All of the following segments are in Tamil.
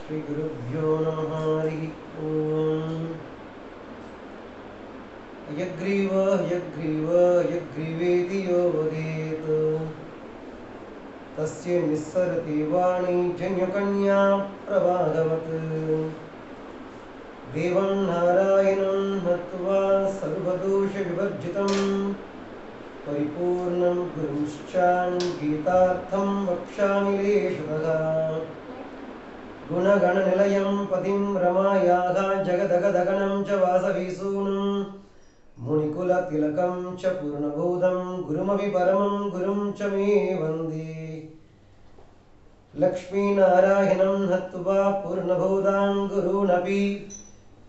श्री गुरुभ्यो नमः हरि ओम। हयग्रीवेति यो वदेत् तस्य निस्सरति वाणी जन्यकन्या प्रवाहवत् देवं नारायणं नत्वा सर्वदोषविवर्जितं परिपूर्णं गुरुंश्चान् गीतार्थं वक्ष्यामि लेशतः गुणगणनिलयं पतिं रमायाः जगदगदगणं च वासवीसूनं मुनिकुलतिलकं च पूर्णबोधं गुरुमपि परमं गुरुं च मे वन्दे लक्ष्मीनारायणं हत्वा पूर्णबोधां गुरूनपि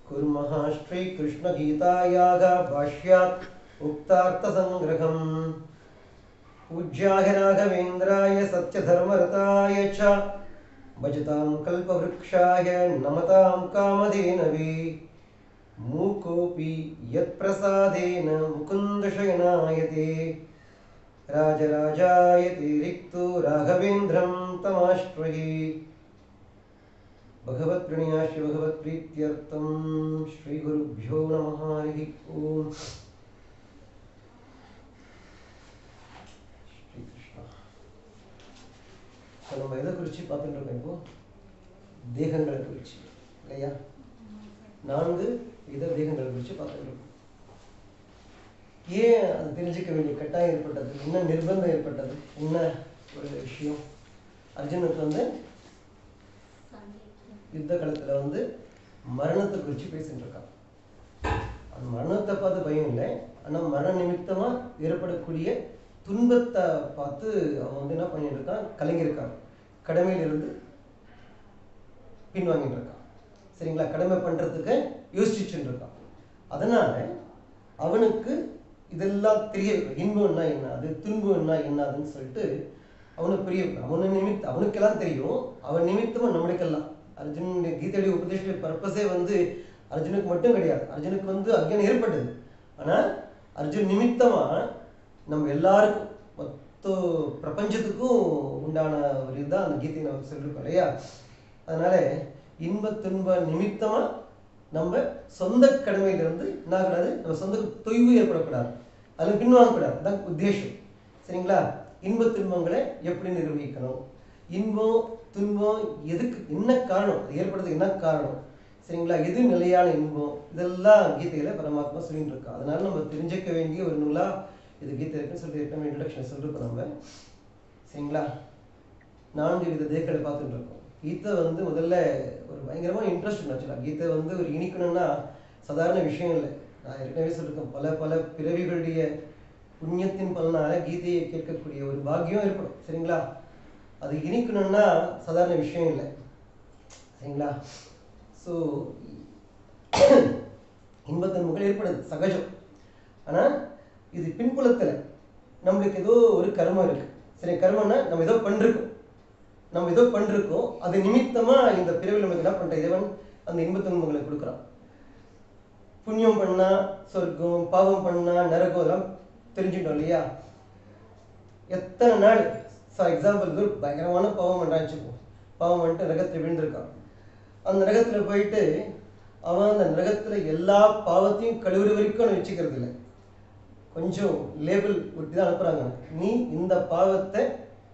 कुर्मः श्रीकृष्णगीतायाः भाष्यात् उक्तार्थसङ्ग्रहम् पूज्याय राघवेन्द्राय सत्यधर्मरताय च भजतां कल्पवृक्षाय नमतां कामधेनवे मूकोऽपि यत्प्रसादेन मुकुन्दशयनायते राजराजायते रिक्तो राघवेन्द्रं तमाश्रये भगवत्प्रणयाश्च भगवत्प्रीत्यर्थं श्रीगुरुभ्यो नमः हरि ओम्। நம்ம எதை குறித்து பார்த்துட்டு இருக்கோம்? இப்போ தேகங்களை குறித்து இல்லையா? 4 வித தேகங்களை குறித்து பார்த்துட்டு இருக்கோம். ஏன் அது தெரிஞ்சுக்க வேண்டிய கட்டாயம் ஏற்பட்டது? என்ன நிர்பந்தம் ஏற்பட்டது? என்ன ஒரு விஷயம்? அர்ஜுனுக்கு யுத்த காலத்தில் மரணத்தை குறித்து பேசிட்டு இருக்கான். அந்த மரணத்தை பார்த்து பயம் இல்லை, ஆனால் மரண நிமித்தமாக ஏற்படக்கூடிய துன்பத்தை பார்த்து அவன் என்ன பண்ணிட்டு இருக்கான்? கலங்கியிருக்கான், கடமையிலிருந்து பின்வாங்கிட்டு இருக்கான். சரிங்களா? கடமை பண்ணுறதுக்கு யோசிச்சுட்டு இருக்கான். அதனால அவனுக்கு இதெல்லாம் தெரிய, இன்பம்னா என்ன, அது துன்பம்னா என்னதுன்னு சொல்லிட்டு அவனுக்கு புரிய. அவனுக்கெல்லாம் தெரியும், அவன் நிமித்தமாக நம்மளுக்கெல்லாம். அர்ஜுனுடைய கீதையுடைய உபதேச பர்பஸே அர்ஜுனுக்கு மட்டும் கிடையாது. அர்ஜுனுக்கு அஞ்ஞானம் ஏற்பட்டது, ஆனால் அர்ஜுன் நிமித்தமாக நம்ம எல்லாருக்கும் மொத்த பிரபஞ்சத்துக்கும் உண்டான ஒரு இதுதான் அந்த கீதையை நம்ம சொல்லியிருக்கோம் இல்லையா? அதனால இன்ப துன்ப நிமித்தமா நம்ம சொந்த கடமையிலிருந்து என்ன ஆகக்கூடாது, நம்ம சொந்த தொய்வு ஏற்படக்கூடாது, அதில் பின்வாங்கக்கூடாது. அதான் உத்தேசம். சரிங்களா? இன்ப துன்பங்களை எப்படி நிர்வகிக்கணும், இன்பம் துன்பம் எதுக்கு, என்ன காரணம், அது ஏற்படுறதுக்கு என்ன காரணம், சரிங்களா, எது நிலையான இன்பம், இதெல்லாம் கீதையில பரமாத்மா சொல்லிட்டு இருக்கோம். அதனால நம்ம தெரிஞ்சுக்க வேண்டிய ஒரு நூலா இது கீதை இருக்குன்னு சொல்லிட்டு நம்ம இன்ட்ரடக்ஷன் சொல்லிருக்கோம் நம்ம. சரிங்களா? 4 வித தேகங்களை பார்த்துட்டு இருக்கோம். கீதை முதல்ல ஒரு பயங்கரமான இன்ட்ரெஸ்ட் ஆக்சுவலா. கீதை ஒரு இனிக்கணும்னா சாதாரண விஷயம் இல்லை. நான் ஏற்கனவே சொல்லியிருக்கேன், பல பல பிறவிகளுடைய புண்ணியத்தின் பலனால கீதையை கேட்கக்கூடிய ஒரு பாக்கியம் ஏற்படும். சரிங்களா? அது இனிக்கணும்னா சாதாரண விஷயம் இல்லை. சரிங்களா? ஸோ இன்பத்தன்மைகள் ஏற்படுது, சகஜம். ஆனால் இது பின்புலத்தில் நம்மளுக்கு ஏதோ ஒரு கர்மம் இருக்கு. சரி, கர்மம்னா நம்ம ஏதோ பண்ணிருக்கோம், அது நிமித்தமா இந்த பிறவியில் நமக்கு என்ன பண்ற இறைவன் அந்த இன்பத்துன்பங்களை கொடுக்குறான். புண்ணியம் பண்ணா சொர்க்கம், பாவம் பண்ணா நரகம், அதெல்லாம் தெரிஞ்சுட்டோம் இல்லையா? எத்தனை நாள் ஃபார் எக்ஸாம்பிள் பயங்கரமான பாவம் பண்றான்னு வச்சுக்கோ. பாவம் பண்ணிட்டு நரகத்தில் விழுந்திருக்கான். அந்த நரகத்தில் போயிட்டு அவன் அந்த நரகத்தில் எல்லா பாவத்தையும் கழுவுற வரைக்கும் அவன் வச்சுக்கிறது இல்லை. கொஞ்சம் லேபிள் ஒட்டி தான் அனுப்புறாங்க, நீ இந்த பாவத்தை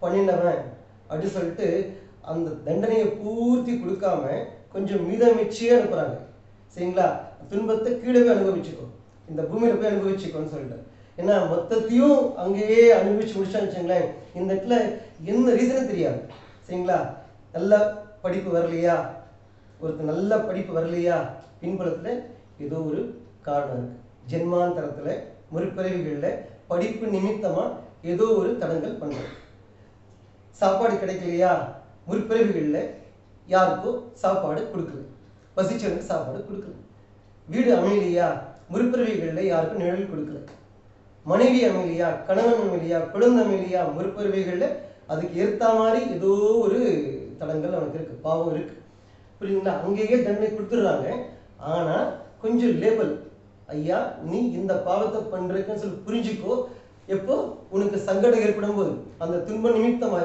பண்ணினவன் அப்படின்னு சொல்லிட்டு அந்த தண்டனையை பூர்த்தி கொடுக்காம கொஞ்சம் மீதமிச்சே அனுப்புறாங்க. சரிங்களா? துன்பத்தை கீழே போய் அனுபவிச்சுக்கோ, இந்த பூமியில போய் அனுபவிச்சுக்கோன்னு சொல்லிட்டு. ஏன்னா மொத்தத்தையும் அங்கேயே அனுபவிச்சு முடிச்சான்னு வச்சுங்களேன், இந்த இடத்துல என்ன ரீசனும் தெரியாது. சரிங்களா? நல்ல படிப்பு வரலையா, ஒருத்தர் நல்ல படிப்பு வரலையா, பின்புலத்துல ஏதோ ஒரு காரணம் இருக்கு. ஜென்மாந்தரத்துல முற்பிறவிகளில் படிப்பு நிமித்தமா ஏதோ ஒரு தடங்கள் பண்றோம். சாப்பாடு கிடைக்கலையா, முற்பிறவிகளில் யாருக்கும் சாப்பாடு கொடுக்கல, பசிச்சவனுக்கு சாப்பாடு கொடுக்கல. வீடு அமையலையா, முற்பிறவிகளில் யாருக்கும் நிழல் கொடுக்கல. மனைவி அமையலையா, கணவன் அமையலையா, குழந்தை அமையலையா, முற்பிறவிகளில் அதுக்கு ஏற்ற மாதிரி ஏதோ ஒரு தடங்கள் அவனுக்கு இருக்கு, பாவம் இருக்கு. புரியுதுங்களா? அங்கேயே தண்டனை கொடுத்துடுறாங்க. ஆனா கொஞ்சம் லேபல், ஐயா நீ இந்த பாவத்தை பண்றதுன்னு சொல்லி புரிஞ்சுக்கோ, எப்போ உனக்கு சங்கடம் ஏற்படும் போது, அந்த துன்ப நிமித்தமா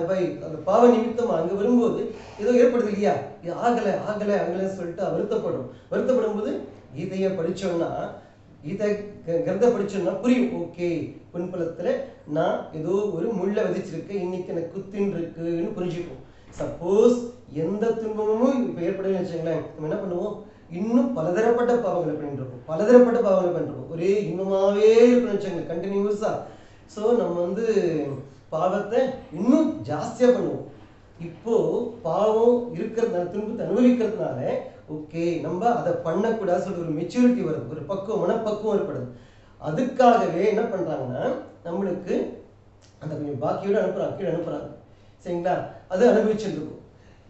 அந்த பாவ நிமித்தமா அங்க வரும்போது ஏதோ ஏற்படுது இல்லையா, இது ஆகலை ஆகலை ஆகலைன்னு சொல்லிட்டு வருத்தப்படும் போது கீதையை படிச்சோம்னா, கீதை கிரந்த படிச்சோம்னா புரியும். ஓகே, பின்புலத்துல நான் ஏதோ ஒரு முள்ள விதைச்சிருக்கேன், இன்னைக்கு எனக்கு குத்தின் இருக்குன்னு புரிஞ்சுப்போம். சப்போஸ் எந்த துன்பமும் இப்ப ஏற்படுதுன்னு வச்சுங்களேன், நம்ம என்ன பண்ணுவோம், இன்னும் பலதரப்பட்ட பாவங்களை பண்ணிருப்போம். ஒரே இன்னுமாவே இருக்கணும்னு வச்சுங்களேன், கண்டினியூஸா. ஸோ நம்ம பாவத்தை இன்னும் ஜாஸ்தியா பண்ணுவோம். இப்போ பாவம் இருக்கிறதுனால, துன்பத்தை அனுபவிக்கிறதுனால ஓகே நம்ம அதை பண்ணக்கூடாது சொல்லிட்டு ஒரு மெச்சூரிட்டி வருது, ஒரு மனப்பக்குவம் ஏற்படுது. அதுக்காகவே என்ன பண்றாங்கன்னா, நம்மளுக்கு அந்த கொஞ்சம் பாக்கியோட கீழே அனுப்புறாங்க. சரிங்களா? அது அனுபவிச்சுட்டு இருக்கும்.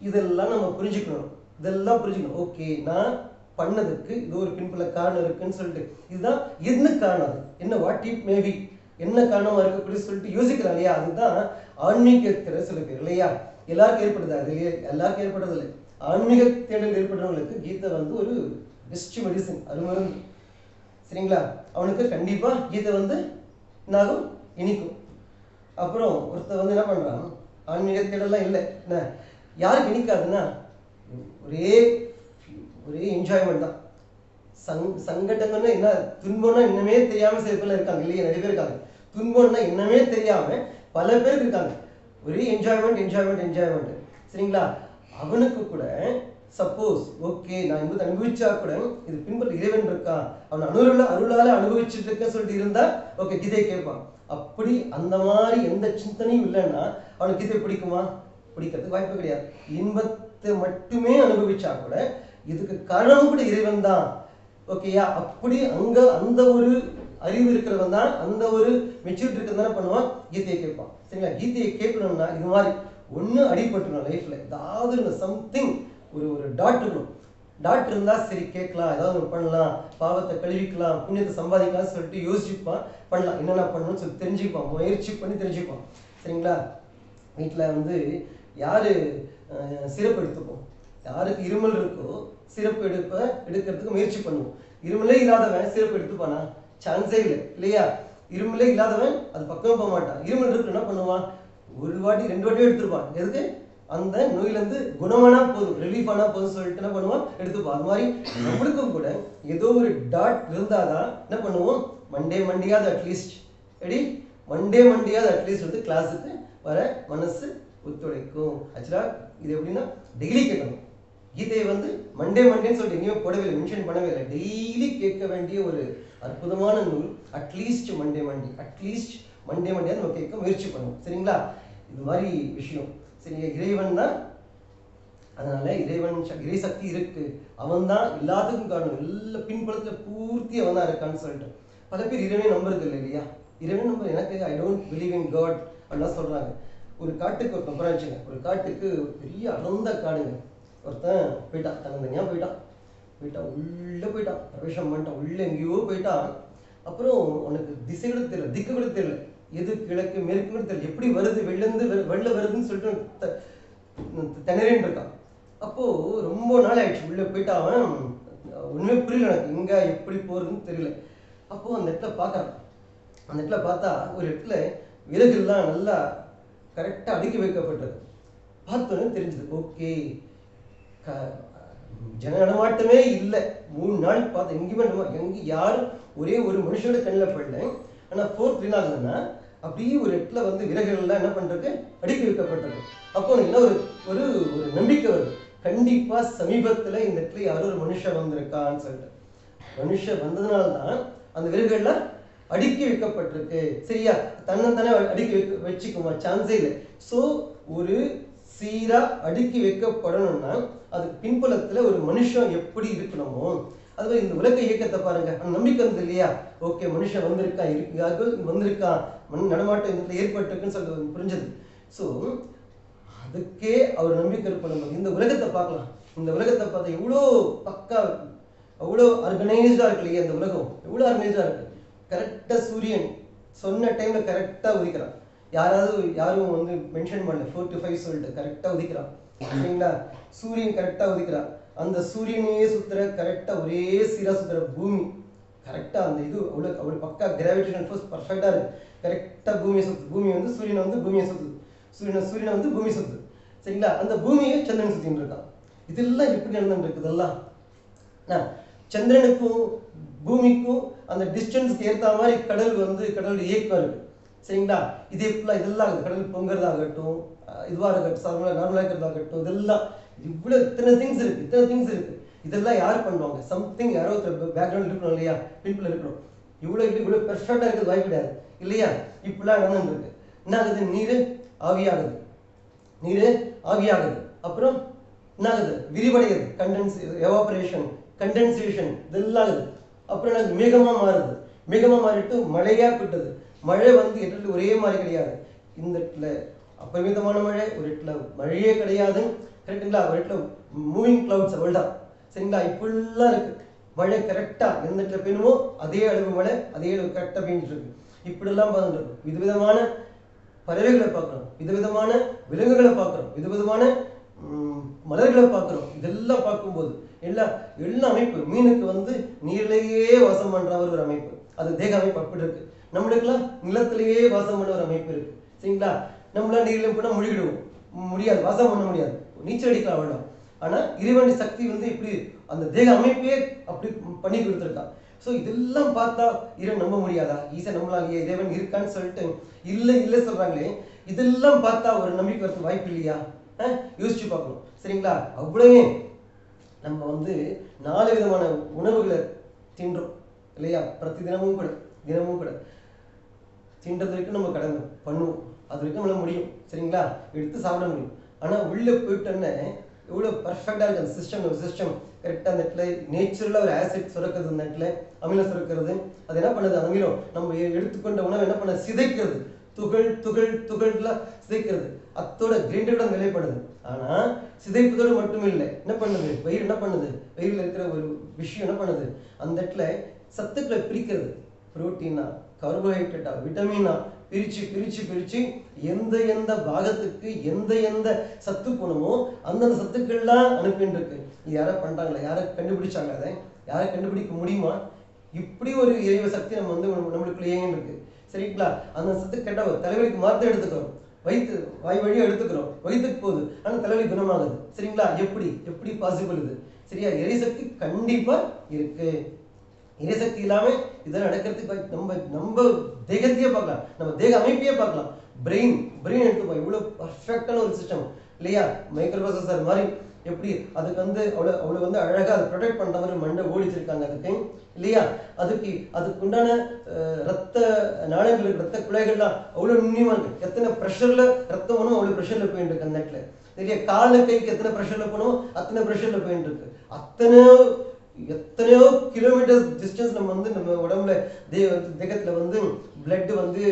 இதெல்லாம் நம்ம புரிஞ்சுக்கணும். ஓகே, நான் பண்ணதுக்கு இது ஒரு பின்புல காரணம் இருக்குன்னு சொல்லிட்டு, இதுதான் என்ன காரணம், அது என்ன, வாட் இட் மேபி, என்ன காரணமா இருக்கு சொல்லிட்டு யோசிக்கிறாங்க இல்லையா. அதுதான் ஆன்மீகத்திற சில பேர் இல்லையா, எல்லாருக்கும் ஏற்படுது. அது எல்லாருக்கும் ஏற்படுறது இல்லை. ஆன்மீக தேடல் ஏற்படுறவங்களுக்கு கீதை ஒரு பெஸ்ட் மெடிசன், அருமருந்து. சரிங்களா? அவனுக்கு கண்டிப்பா கீதை என்னாகும், இனிக்கும். அப்புறம் ஒருத்தர் என்ன பண்றான், ஆன்மீக தேடலாம் இல்லை, என்ன யாருக்கு இனிக்காதுன்னா, ஒரே என்ஜாய்மெண்ட் தான். சங்கடங்கள்னா என்ன, துன்பம்னா என்னமே தெரியாம சில பேர்ல இருக்காங்க இல்லையா, நிறைய பேர் இருக்காங்க. துன்பம்னா என்னமே தெரியாம பல பேர் இருக்காங்க. ஒரே என்ஜாய்மெண்ட். சரிங்களா? அவனுக்கு கூட சப்போஸ் ஓகே, நான் அனுபவிச்சா கூட இது பின்புல இறைவன் இருக்கா, அவன் அருளால அனுபவிச்சுட்டு இருக்க சொல்லிட்டு இருந்தா ஓகே கீதை கேட்பான். அப்படி அந்த மாதிரி எந்த சிந்தனையும் இல்லைன்னா அவனுக்கு கீதை பிடிக்குமா? பிடிக்கிறதுக்கு வாய்ப்பு கிடையாது. இன்பத்தை மட்டுமே அனுபவிச்சா கூட இதுக்கு காரணம் கூட இறைவன் தான். ஓகேயா? அப்படி அங்க அந்த ஒரு அறிவு இருக்கிறவன் தான், அந்த ஒரு மெச்சூரிட்டி இருக்கிறது பண்ணுவான், கீதையை கேட்பான். சரிங்களா? கீதையை கேட்கணும்னா இது மாதிரி ஒண்ணு அடிபட்டுரும் லைஃப்ல, ஏதாவது சம்திங், ஒரு டாட் இருக்கணும். டாட் இருந்தா சரி கேட்கலாம், ஏதாவது ஒன்று பண்ணலாம், பாவத்தை கழுவிக்கலாம், புண்ணியத்தை சம்பாதிக்கலாம் சொல்லிட்டு யோசிப்பான், பண்ணலாம், என்னென்ன பண்ணணும்னு சொல்லி தெரிஞ்சுப்பான், முயற்சி பண்ணி தெரிஞ்சுப்பான். சரிங்களா? வீட்டில் யாரு சிறப்பு எடுத்துப்போம், யாருக்கு இருமல் இருக்கோ சிறப்பு எடுக்கிறதுக்கு முயற்சி பண்ணுவோம். இருமலே இல்லாதவன் சிறப்பு எடுத்துப்பானா? சான்ஸே இல்லை இல்லையா? இருமலே இல்லாதவன் அது பக்கம் போக மாட்டான். இருமல் இருக்கு என்ன பண்ணுவான், ஒரு வாட்டி 2 வாட்டியும் எடுத்துருப்பான். எதுக்கு? அந்த நோயிலிருந்து குணமானா போதும், ரிலீஃப் ஆனா போதும் சொல்லிட்டு என்ன பண்ணுவான், எடுத்துப்பான். அது மாதிரி நம்மளுக்கும் கூட ஏதோ ஒரு டாட் இருந்தாதான் என்ன பண்ணுவோம், மண்டேயாவது அட்லீஸ்ட் கிளாஸுக்கு வர மனசு ஒத்துழைக்கும். ஆக்சுவலா இது எப்படின்னா டெய்லி கேட்கணும். கீதையை மண்டேன்னு சொல்லிட்டு எங்கேயுமே போடவே இல்லை, மென்ஷன் பண்ணவே இல்லை. டெய்லி கேட்க வேண்டிய ஒரு அற்புதமான நூல். அட்லீஸ்ட் மண்டே நம்ம கேட்க முயற்சி பண்ணுவோம். சரிங்களா? இது மாதிரி விஷயம். சரி, இறைவன் தான், அதனால இறை சக்தி இருக்கு, அவன் தான் எல்லாத்துக்கும் காரணம், எல்லா பின்புலத்துல பூர்த்தி அவன் தான் இருக்கான்னு சொல்லிட்டு பல பேர் இறைவனை நம்புறது இல்லை இல்லையா? இறைவன் நம்ப, எனக்கு I don't believe in God அப்படிலாம் சொல்றாங்க. ஒரு காட்டுக்கு ஒரு கம்பராச்சுங்க, ஒரு காட்டுக்கு பெரிய அடர்ந்த காடுங்க. ஒருத்தன் போயிட்டான், தனியா போயிட்டான், உள்ள போயிட்டான், பிரவேசம் பண்ணிட்டான், உள்ள எங்கேயோ போயிட்டான். அப்புறம் உனக்கு திசை கூட தெரியல, திக்கு கூட தெரியல, எது கிழக்கு மேற்கு கூட தெரியல, எப்படி வருது வெள்ள வருதுன்னு சொல்லிட்டு திணறின்னு இருக்கான். அப்போ ரொம்ப நாள் ஆயிடுச்சு, உள்ள போயிட்டு அவன் ஒண்ணுமே புரியல, எனக்கு எங்க எப்படி போறதுன்னு தெரியல. அப்போ அந்த இடத்துல பார்க்கறான். அந்த இடத்துல பார்த்தா ஒரு இடத்துல விறகுலாம் நல்லா கரெக்டா அடுக்கி வைக்கப்பட்டிருக்கு. பார்த்தோன்னு தெரிஞ்சது, ஓகே ஜன நடமாட்டமே இல்லை. 3 நாள் பார்த்து எங்கேயுமே யாரும் ஒரே ஒரு மனுஷனோட கண்ணில் படல. ஆனா 4th என்ன ஆகுதுன்னா, அப்படியே ஒரு இடத்துல விறகுகள்லாம் என்ன பண்றது, அடுக்கி வைக்கப்பட்டிருக்கு. அப்போ என்ன ஒரு நம்பிக்கை வருது, கண்டிப்பா சமீபத்துல இந்த இடத்துல யாரோ ஒரு மனுஷன் வந்திருக்கான்னு சொல்லிட்டு. மனுஷன் வந்ததுனால்தான் அந்த விறகுகள்லாம் அடுக்கி வைக்கப்பட்டிருக்கு. சரியா? தன்னைத்தானே அடுக்கி வச்சுக்குமா? சான்ஸே இல்லை. ஸோ ஒரு சீரா அடுக்கி வைக்கப்படணும்னா அதுக்கு பின்புலத்துல ஒரு மனுஷன் எப்படி இருக்கணுமோ, அதுவே இந்த உலக இயக்கத்தை பாருங்க, அந்த நம்பிக்கை வந்து இல்லையா, ஓகே மனுஷன் வந்திருக்கான், நடமாட்டம் ஏற்பட்டிருக்குன்னு சொல்லி புரிஞ்சது. ஸோ அதுக்கே அவர் நம்பிக்கை இருக்கணும். இந்த உலகத்தை பார்க்கலாம், இந்த உலகத்தை பார்த்தா எவ்வளோ பக்கா, அவ்வளோ ஆர்கனைஸ்டா இருக்கு இல்லையா? இந்த உலகம் எவ்வளோ ஆர்கனைஸ்டா இருக்கு. கரெக்டா சூரியன் சொன்ன டைம்ல கரெக்டா உதிக்கிறான். யாரும் மென்ஷன் பண்ணல 4 to 5 சொல்லிட்டு கரெக்டா உதிக்கிறான். சரிங்களா? சூரியன் கரெக்டா உதிக்கிறான். அந்த சூரியனையே சுத்துற கரெக்டா ஒரே சீரா சுத்துற பூமி கரெக்டா அந்த இது அவ்வளவு பக்கா கிராவிடேஷனல் ஃபோர்ஸ் பர்ஃபெக்டா இருக்கு. கரெக்டா பூமியை சுத்து, பூமி வந்து சூரியனை வந்து பூமியை சுத்து, சூரியனை வந்து பூமி சுத்து. சரிங்களா? அந்த பூமியை சந்திரன் சுத்தின்னு இருக்கான். இதெல்லாம் எப்படி நடந்துட்டு இருக்குது? இதெல்லாம் சந்திரனுக்கும் பூமிக்கும் அந்த டிஸ்டன்ஸ்க்கு ஏற்ற மாதிரி கடல் இயக்கம் இருக்கு. சரிங்களா? இதெல்லாம் கடல் பொங்குறதாகட்டும், இதுவா இருக்கட்டும், நார்மலா இருக்கிறதாகட்டும், இதெல்லாம் இவ்வளவு இத்தனை திங்ஸ் இருக்கு. இதெல்லாம் யார் பண்ணுவாங்க? சம்திங் யாரோ பேக்ரவுண்ட் இருக்கணும் இல்லையா? பீப்புள் இருக்கணும். இவ்வளவு பெர்ஃபெக்டா இருக்கிறது வாய்ப்பு கிடையாது இல்லையா? இப்பெல்லாம் நடந்துட்டு இருக்கு. என்ன ஆகுது? நீர் ஆவியாகுது. அப்புறம் என்ன ஆகுது? விரிவடையுது. எவாபரேஷன், கண்டென்சேஷன் இதெல்லாம் ஆகுது. அப்புறம் மேகமா மாறிட்டு மழையா கொட்டுது. மழை வந்து இடத்துல ஒரே மாதிரி கிடையாது. இந்த இடத்துல அப்பமிதமான மழை, ஒரு இடத்துல மழையே கிடையாது. கரெக்டுங்களா? ஒரு இடத்துல மூவிங் கிளவுட்ஸ் அவ்வளோதான். சரிங்களா? இப்படிலாம் இருக்கு. மழை கரெக்டா எந்த இடத்துல பெய்யணுமோ அதே அளவு மழை, அதே அளவு கரெக்டா பெய்ஞ்சிட்டு இருக்கு. இப்படிலாம் பார்த்துட்டு இருக்கும். விதவிதமான பறவைகளை பார்க்குறோம், விதவிதமான விலங்குகளை பார்க்குறோம், விதவிதமான மலர்களை பார்க்குறோம். இதெல்லாம் பார்க்கும்போது எல்லா அமைப்பு, மீனுக்கு வந்து நீரிலேயே வாசம் பண்ற ஒரு அமைப்பு, அது தேக அமைப்பு அப்படி இருக்கு. நம்மளுக்கெல்லாம் நிலத்திலேயே வாசம் பண்ண ஒரு அமைப்பு இருக்கு. சரிங்களா? நம்மளாம் நீர்ல போனா முழுகிடுவோம், முடியாது, வாசம் பண்ண முடியாது, நீச்சல் அடிக்கலாம் அவ்வளோ. ஆனா இறைவன் சக்தி வந்து இப்படி அந்த தேக அமைப்பே அப்படி பண்ணி கொடுத்துருக்கான். ஸோ இதெல்லாம் பார்த்தா இறைவன் நம்ப முடியாதா? ஈசன் நம்மளாங்க இறைவன் இருக்கான்னு சொல்லிட்டு இல்லை சொல்றாங்களே, இதெல்லாம் பார்த்தா ஒரு நம்பிக்கை வரது வாய்ப்பு இல்லையா? யோசிச்சு பார்க்கணும். சரிங்களா? அவ்வளவே நம்ம வந்து 4 விதமான உணவுகளை தின்றோம் இல்லையா? தினமும் கூட தின்றது வரைக்கும் நம்ம கடமை பண்ணுவோம், அது வரைக்கும் நம்மளால முடியும். சரிங்களா? எடுத்து சாப்பிட முடியும். ஆனா உள்ள போயிட்டோன்னே எவ்வளவு பர்ஃபெக்டா இருக்கு அந்த சிஸ்டம் கரெக்டா. அந்த இடத்துல நேச்சுரலா ஒரு ஆசிட் சுரக்கிறது, அந்த இடத்துல அமிலம் சுரக்கிறது. அது என்ன பண்ணுது? அமிலம் நம்ம எடுத்துக்கொண்ட உணவு என்ன பண்ண சிதைக்கிறது, துகள்லாம் சிதைக்கிறது. அத்தோட கிரைண்டரோட நிலைப்படுது. ஆனா சிதைப்பதோடு மட்டும் இல்லை, என்ன பண்ணுது? வயிறு என்ன பண்ணுது? வயிறுல இருக்கிற ஒரு விஷயம் என்ன பண்ணுது? அந்த இடத்துல சத்துக்களை பிரிக்கிறது. புரோட்டீனா, கார்போஹைட்ரேட்டா, விட்டமினா பிரிச்சு எந்த பாகத்துக்கு எந்த சத்து போகணுமோ அந்தந்த சத்துக்கள்லாம் அனுப்பின்னு இருக்கு. இது யாரை பண்றாங்களா? யாரை கண்டுபிடிச்சாங்க? அதை யாரை கண்டுபிடிக்க முடியுமா? இப்படி ஒரு இறைவ சக்தி நம்ம வந்து நம்மளுக்குள்ளேயே இருக்கு. சரிங்களா? அந்த சத்து கேட்டா தலைவலிக்கு மாத்திரை எடுத்துக்கிறோம், வாய் வழியா எடுத்துக்கிறோம், வயிற்றுக்கு போகுது, ஆனா தலைவலி குணமாகுது. சரிங்களா? எப்படி பாசிபிள் இது? சரியா? இறைசக்தி கண்டிப்பா இருக்கு. இறைசக்தி இல்லாம இதெல்லாம் நடக்கிறதுக்கு நம்ம தேகத்தையே பார்க்கலாம், நம்ம தேக அமைப்பையே பார்க்கலாம். பிரெயின் எடுத்துப்போம், இவ்வளவு பர்ஃபெக்டான ஒரு சிஸ்டம் இல்லையா? மைக்ரோ ப்ராசஸர் மாதிரி எப்படி அதுக்கு வந்து அவ்வளவு வந்து அழகா அதை ப்ரொடெக்ட் பண்ற மாதிரி மண்டை ஓடிச்சிருக்காங்க அதுக்கு இல்லையா? அதுக்கு உண்டான ரத்த நாளங்கள், ரத்த குழாய்கள்லாம் அவ்வளவு நுண்ணியமா இருக்கு. எத்தனை ப்ரெஷர்ல ரத்தம் போனோம் அவ்வளவு ப்ரெஷர்ல போயிட்டு இருக்கு. அந்த இடத்துல சரியா? கால கைக்கு எத்தனை ப்ரெஷர்ல போனோம் அத்தனை ப்ரெஷர்ல போயிட்டு இருக்கு. எத்தனையோ கிலோமீட்டர் டிஸ்டன்ஸ் நம்ம வந்து நம்ம உடம்புல தேகத்துல வந்து பிளட் வந்து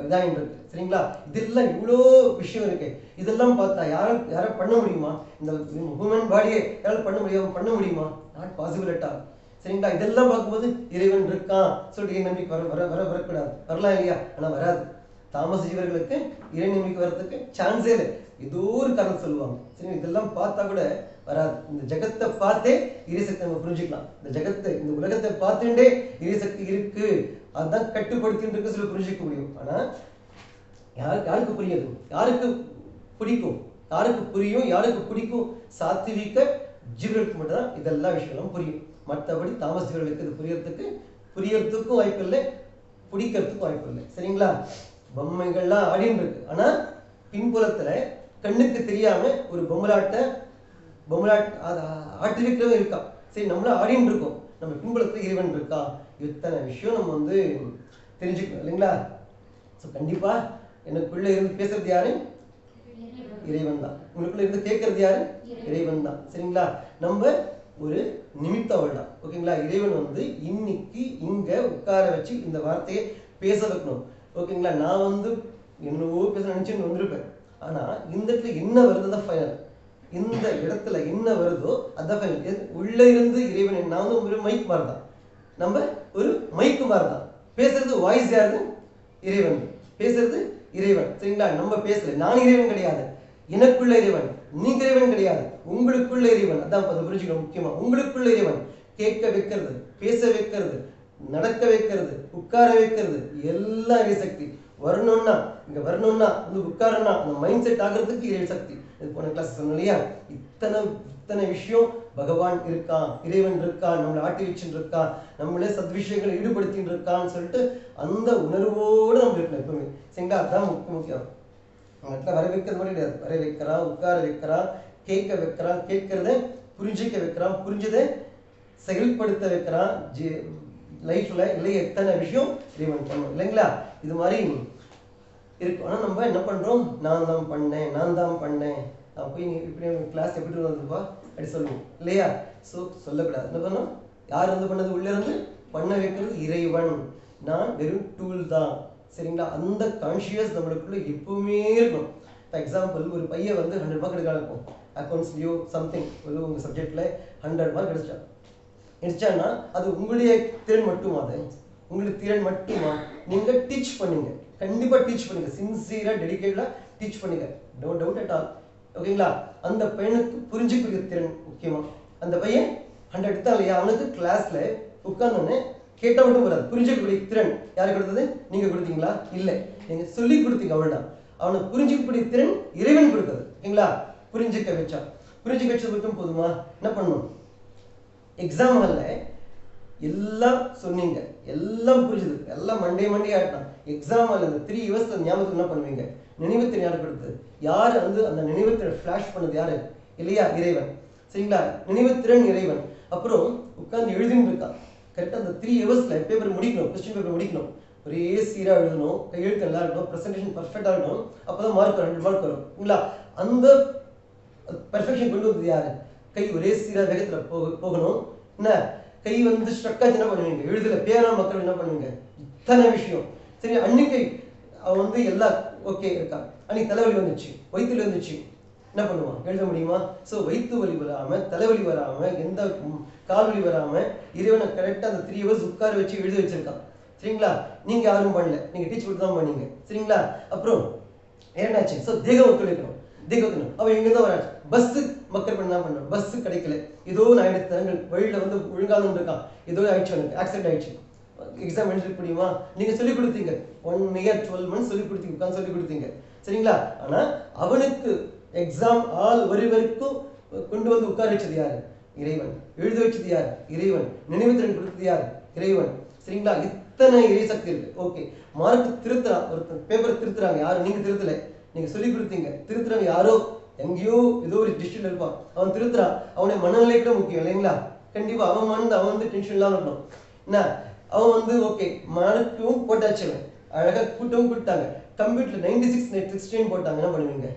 இதாகிட்டு இருக்கு. சரிங்களா? இதெல்லாம் இவ்வளோ விஷயம் இருக்கு. இதெல்லாம் பார்த்தா யார பண்ண முடியுமா? இந்த ஹியூமன் பாடியை யாரால் பண்ண முடியுமா? Not possible at all. சரிங்களா? இதெல்லாம் பார்க்கும்போது இறைவன் இருக்கான் சொல்லிட்டு நம்பிக்கை வரக்கூடாது. வரலாம் இல்லையா? ஆனா வராது. தாமச ஜீவர்களுக்கு இறை நம்பிக்கை வர்றதுக்கு சான்ஸே இல்லை. ஏதோ ஒரு காரணம் சொல்லுவாங்க. சரி, இதெல்லாம் பார்த்தா கூட வராது. இந்த ஜகத்தை பார்த்தே இறைசக்தி நம்ம புரிஞ்சுக்கலாம். இந்த உலகத்தை பார்த்துட்டே இறைசக்தி இருக்கு, அதுதான் கட்டுப்படுத்திட்டு இருக்கு சொல்லி புரிஞ்சுக்க முடியும். ஆனா யாருக்கு புரியாது? யாருக்கு பிடிக்கும்? யாருக்கு பிடிக்கும்? சாத்விக ஜீவர்களுக்கு மட்டும்தான் இதெல்லாம் விஷயம் புரியும். மற்றபடி தாமச ஜீவர்களுக்கு இது புரியறதுக்கும் வாய்ப்பு இல்லை, பிடிக்கிறதுக்கும் வாய்ப்பு இல்லை. சரிங்களா? பொம்மைகள்லாம் ஆடின்னு இருக்கு. ஆனா பின்புலத்துல கண்ணுக்கு தெரியாம ஒரு பொம்மலாட்ட ஆட்டிருக்கிறவங்க இருக்கா. சரி, நம்மளும் ஆடின்னு இருக்கோம், நம்ம பின்புலத்துல இறைவன் இருக்கா. இத்தனை விஷயம் நம்ம வந்து தெரிஞ்சுக்கணும் இல்லைங்களா? ஸோ கண்டிப்பா எனக்குள்ள இருந்து பேசுறது யாரு? இறைவன் தான். உங்களுக்குள்ள இருந்து கேட்கறது யாரு? இறைவன் தான். சரிங்களா? நம்ம ஒரு நிமித்தவள் தான். ஓகேங்களா? இறைவன் வந்து இன்னைக்கு இங்க உட்கார வச்சு இந்த வார்த்தையை பேச வைக்கணும். ஓகேங்களா? நான் வந்து என்னவோ பேச நினைச்சுன்னு வந்திருப்பேன். ஆனா இந்த இடத்துல என்ன வருதுதான் ஃபைனல். இந்த இடத்துல என்ன வருதோ அதான் ஃபைனல். உள்ள இருந்து இறைவன். நான் வந்து ஒரு மைக் மாதிரி தான், நம்ம ஒரு மைக்கு மாதிரி தான். பேசுறது வாய்ஸ் யாரு? இறைவன். பேசுறது இறைவன். சரிங்களா? நம்ம பேசல, நான் இறைவன் கிடையாது, எனக்குள்ள இறைவன். நீங்க இறைவன் கிடையாது, உங்களுக்குள்ள இறைவன். அதான் புரிஞ்சுக்கணும் முக்கியமா. உங்களுக்குள்ள இறைவன் கேட்க வைக்கிறது, பேச வைக்கிறது, நடக்க வைக்கிறது, உட்கார வைக்கிறது, எல்லாம் இறை சக்தி. வரணும்னா இங்க வரணும்னா வந்து உட்காரனா அந்த மைண்ட் செட் ஆகிறதுக்கு இறை சக்தி. இது போன கிளாஸ் சொன்னோம் இல்லையா? இத்தனை விஷயம் பகவான் இருக்கான், இறைவன் இருக்கான், நம்மளை ஆட்டி வச்சுட்டு இருக்கான், நம்மளே சத்விஷயங்களை ஈடுபடுத்திட்டு இருக்கான்னு சொல்லிட்டு அந்த உணர்வோடு நம்ம இருக்கணும் எப்பவுமே. சரிங்களா? அதுதான் முக்கியம். அவங்கள்ட்ட வர வைக்கிறது மட்டும் கிடையாது, வர வைக்கிறான், உட்கார வைக்கிறான், கேட்க வைக்கிறான், கேட்கறத புரிஞ்சிக்க வைக்கிறான், புரிஞ்சதை செயல்படுத்த வைக்கிறான் லைஃப்ல. இல்லை எத்தனை விஷயம் இறைவன் பண்ணும் இல்லைங்களா? இது மாதிரி இருக்கும். ஆனால் நம்ம என்ன பண்றோம்? நான் தான் பண்ணேன், நான் தான் பண்ணேன், நான் போய் இப்படி கிளாஸ் எப்படி வந்ததுப்பா அப்படி சொல்லுவோம் இல்லையா? ஸோ சொல்லக்கூடாது. என்ன பண்ணோம்? யார் வந்து பண்ணது? உள்ள இருந்து பண்ண வைக்கிறது இறைவன், நான் வெறும் டூல் தான். சரிங்களா? அந்த கான்ஷியஸ் நம்மளுக்குள்ள எப்பவுமே இருக்கும். ஃபார் எக்ஸாம்பிள், ஒரு பையன் வந்து 100 மார்க் எடுக்கலாம் இருக்கும் அக்கௌண்ட்ஸ்லயோ சம்திங், உங்க சப்ஜெக்ட்ல 100 மார்க் எடுச்சான்னா அது உங்களுடைய திறன் மட்டுமா? அது உங்களுக்கு திறன் மட்டுமா? நீங்க டீச் பண்ணுங்க, கண்டிப்பா டீச் பண்ணுங்க, சின்சியரா டெடிகேட்டடா டீச் பண்ணுங்க, நோ டவுட் அட் ஆல். ஓகேங்களா? அந்த பையனுக்கு புரிஞ்சுக்கூடிய திறன் முக்கியமா. அந்த பையன் 100 எடுத்தா இல்லையா, அவனுக்கு கிளாஸ்ல உட்கார்ந்தோன்னே கேட்ட மட்டும் வராது, புரிஞ்சுக்கக்கூடிய திறன் யாரு கொடுத்தது? நீங்க கொடுத்தீங்களா? இல்லை, நீங்க சொல்லி கொடுத்தீங்க, அவ்வளவுதான். அவனுக்கு புரிஞ்சுக்கக்கூடிய திறன் இறைவன் கொடுத்தது. ஓகேங்களா? புரிஞ்சுக்க வச்சா, புரிஞ்சுக்க வச்சது மட்டும் போதுமா? என்ன பண்ணணும்? எக்ஸாம் ஹால்ல எல்லாம் சொன்னீங்க, எல்லாம் புரிஞ்சுது, எல்லாம் மண்டே ஆட்டான். எக்ஸாம் ஹால் அந்த 3 இயர்ஸ் ஞாபகத்துக்கு என்ன பண்ணுவீங்க? நினைவுத்திறன் யாரு கொடுத்தது? யாரு வந்து அந்த நினைவுத்திறன் ஃபிளாஷ் பண்ணது? யாரு? இல்லையா? இறைவன். சரிங்களா? நினைவுத்திறன் இறைவன். அப்புறம் உட்கார்ந்து எழுதின்னு இருக்கான். கரெக்டாக அந்த 3 இயர்ஸ்ல பேப்பர் முடிக்கணும், கொஸ்டின் பேப்பர் முடிக்கணும், ஒரே சீராக எழுதணும், கையெழுத்து நல்லா இருக்கணும், ப்ரெசன்டேஷன் பர்ஃபெக்டாக இருக்கணும், அப்போதான் மார்க் வரும், 2 மார்க் வரும். இல்லைங்களா? அந்த பர்ஃபெக்ஷன் கொண்டு வந்தது யாரு? கை ஒரே சீராக வேகத்தில் போகணும். என்ன கை வந்து ஸ்ட்ரக்காச்சு என்ன பண்ணுவீங்க? எழுதல பேரா மக்கள் என்ன பண்ணுவீங்க? இத்தனை விஷயம். சரி, அன்னைக்கு அவன் வந்து எல்லாம் ஓகே இருக்கா, அன்னைக்கு தலைவலி வந்துச்சு, வயிற்றுல வந்துச்சு, என்ன பண்ணுவான்? எழுத முடியுமா? ஸோ வயிற்று வலி வராம, தலைவலி வராம, எந்த கால்வலி வராம இறைவனை கரெக்டாக அந்த 3 இயர்ஸ் உட்கார வச்சு எழுத வச்சிருக்கான். சரிங்களா? நீங்க யாரும் பண்ணல, நீங்க டீச் கொடுத்து தான் பண்ணீங்க. சரிங்களா? அப்புறம் என்னாச்சு? ஸோ தேகம் ஒத்துழைக்கணும், தேகம் அவன் எங்கேருந்து வராச்சு? பஸ்ஸு மக்கள் பண்ண பண்றான், பஸ் கிடைக்கல, ஏதோ 1000 தரங்கள் வழியில வந்து ஒழுங்காக இருக்கான், ஏதோ ஆயிடுச்சு, அவனுக்கு ஆக்சிடென்ட் ஆயிடுச்சு. எக்ஸாம் எழுதிருக்க முடியுமா? நீங்க சொல்லிக் கொடுத்தீங்க, 1 year 12 months சொல்லிக் கொடுத்தீங்க, உட்காந்து சொல்லிக் கொடுத்தீங்க. சரிங்களா? ஆனா அவனுக்கு எக்ஸாம் ஆல் வரைக்கும் கொண்டு வந்து உட்கார வச்சது யாரு? இறைவன். எழுத வச்சது யார்? இறைவன். நினைவுத்திறன் கொடுத்தது யார்? இறைவன். சரிங்களா? இத்தனை இறை சக்தி இருக்கு. ஓகே, மார்க் திருத்துறான், ஒருத்தர் பேப்பர் திருத்துறாங்க, யாரு? நீங்க திருத்தல, நீங்க சொல்லிக் கொடுத்தீங்க. திருத்துறவன் யாரோ எங்கேயோ ஏதோ ஒரு டிஸ்ட்ரிக்ட்ல இருப்பான், அவன் திருத்துறான், அவனுடைய மனநிலை கூட முக்கியம் இல்லைங்களா? கண்டிப்பா அவன் வந்து டென்ஷன் இல்லாம இருக்கணும். என்ன அவன் வந்து ஓகே மார்க்கும் போட்டாச்சு, அழகா கூட்டவும் கூட்டாங்க, கம்ப்யூட்டர்ல 96 16 போட்டாங்க, என்ன பண்ணுவீங்க?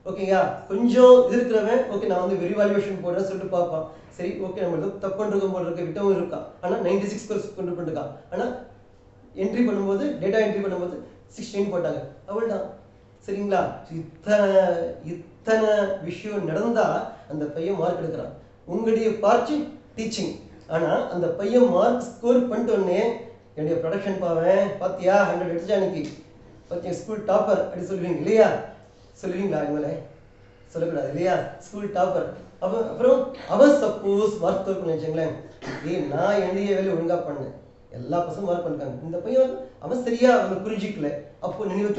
ஓகேயா? கொஞ்சம் இது இருக்கிறவன் ஓகே நான் வந்து வெரிவால்யூஷன் போடுறேன் சொல்லிட்டு பார்ப்பான். சரி ஓகே, நம்ம ஏதோ தப்பு பண்ணிருக்கோம் போல இருக்க, விட்டவும் இருக்கான், ஆனா 96 ஸ்கோர்ஸ் கொண்டு பண்ணிருக்கான், ஆனா என்ட்ரி பண்ணும்போது டேட்டா என்ட்ரி பண்ணும்போது 16 போட்டாங்க, அவ்வளவுதான். சரிங்களா? இத்தனை விஷயம் நடந்தா அந்த பையன் மார்க் எடுக்கிறான். உங்களுடைய பார்ட் டீச்சிங், ஆனா அந்த பையன் மார்க் ஸ்கோர் பண்ணிட்டு உடனே என்னுடைய ப்ரொடக்ஷன் பாவேன் பாத்தியா 100 எடுத்துச்சா அன்னைக்கு, பாத்தியா ஸ்கூல் டாப்பர் அப்படி சொல்லுவீங்க இல்லையா? சொல்லுவீங்களா? இவங்களே சொல்லக்கூடாது இல்லையா? School topper. அப்புறம் அவன் சப்போஸ் மார்க் ஸ்கோர் பண்ணி வச்சுங்களேன், நான் என்னுடைய வேலையை ஒழுங்கா பண்ணேன், எல்லா பசங்களும் மார்க் பண்ணிட்டாங்க, இந்த பையன் அவன் சரியா அவனை புரிஞ்சிக்கல, அப்போ நினைவு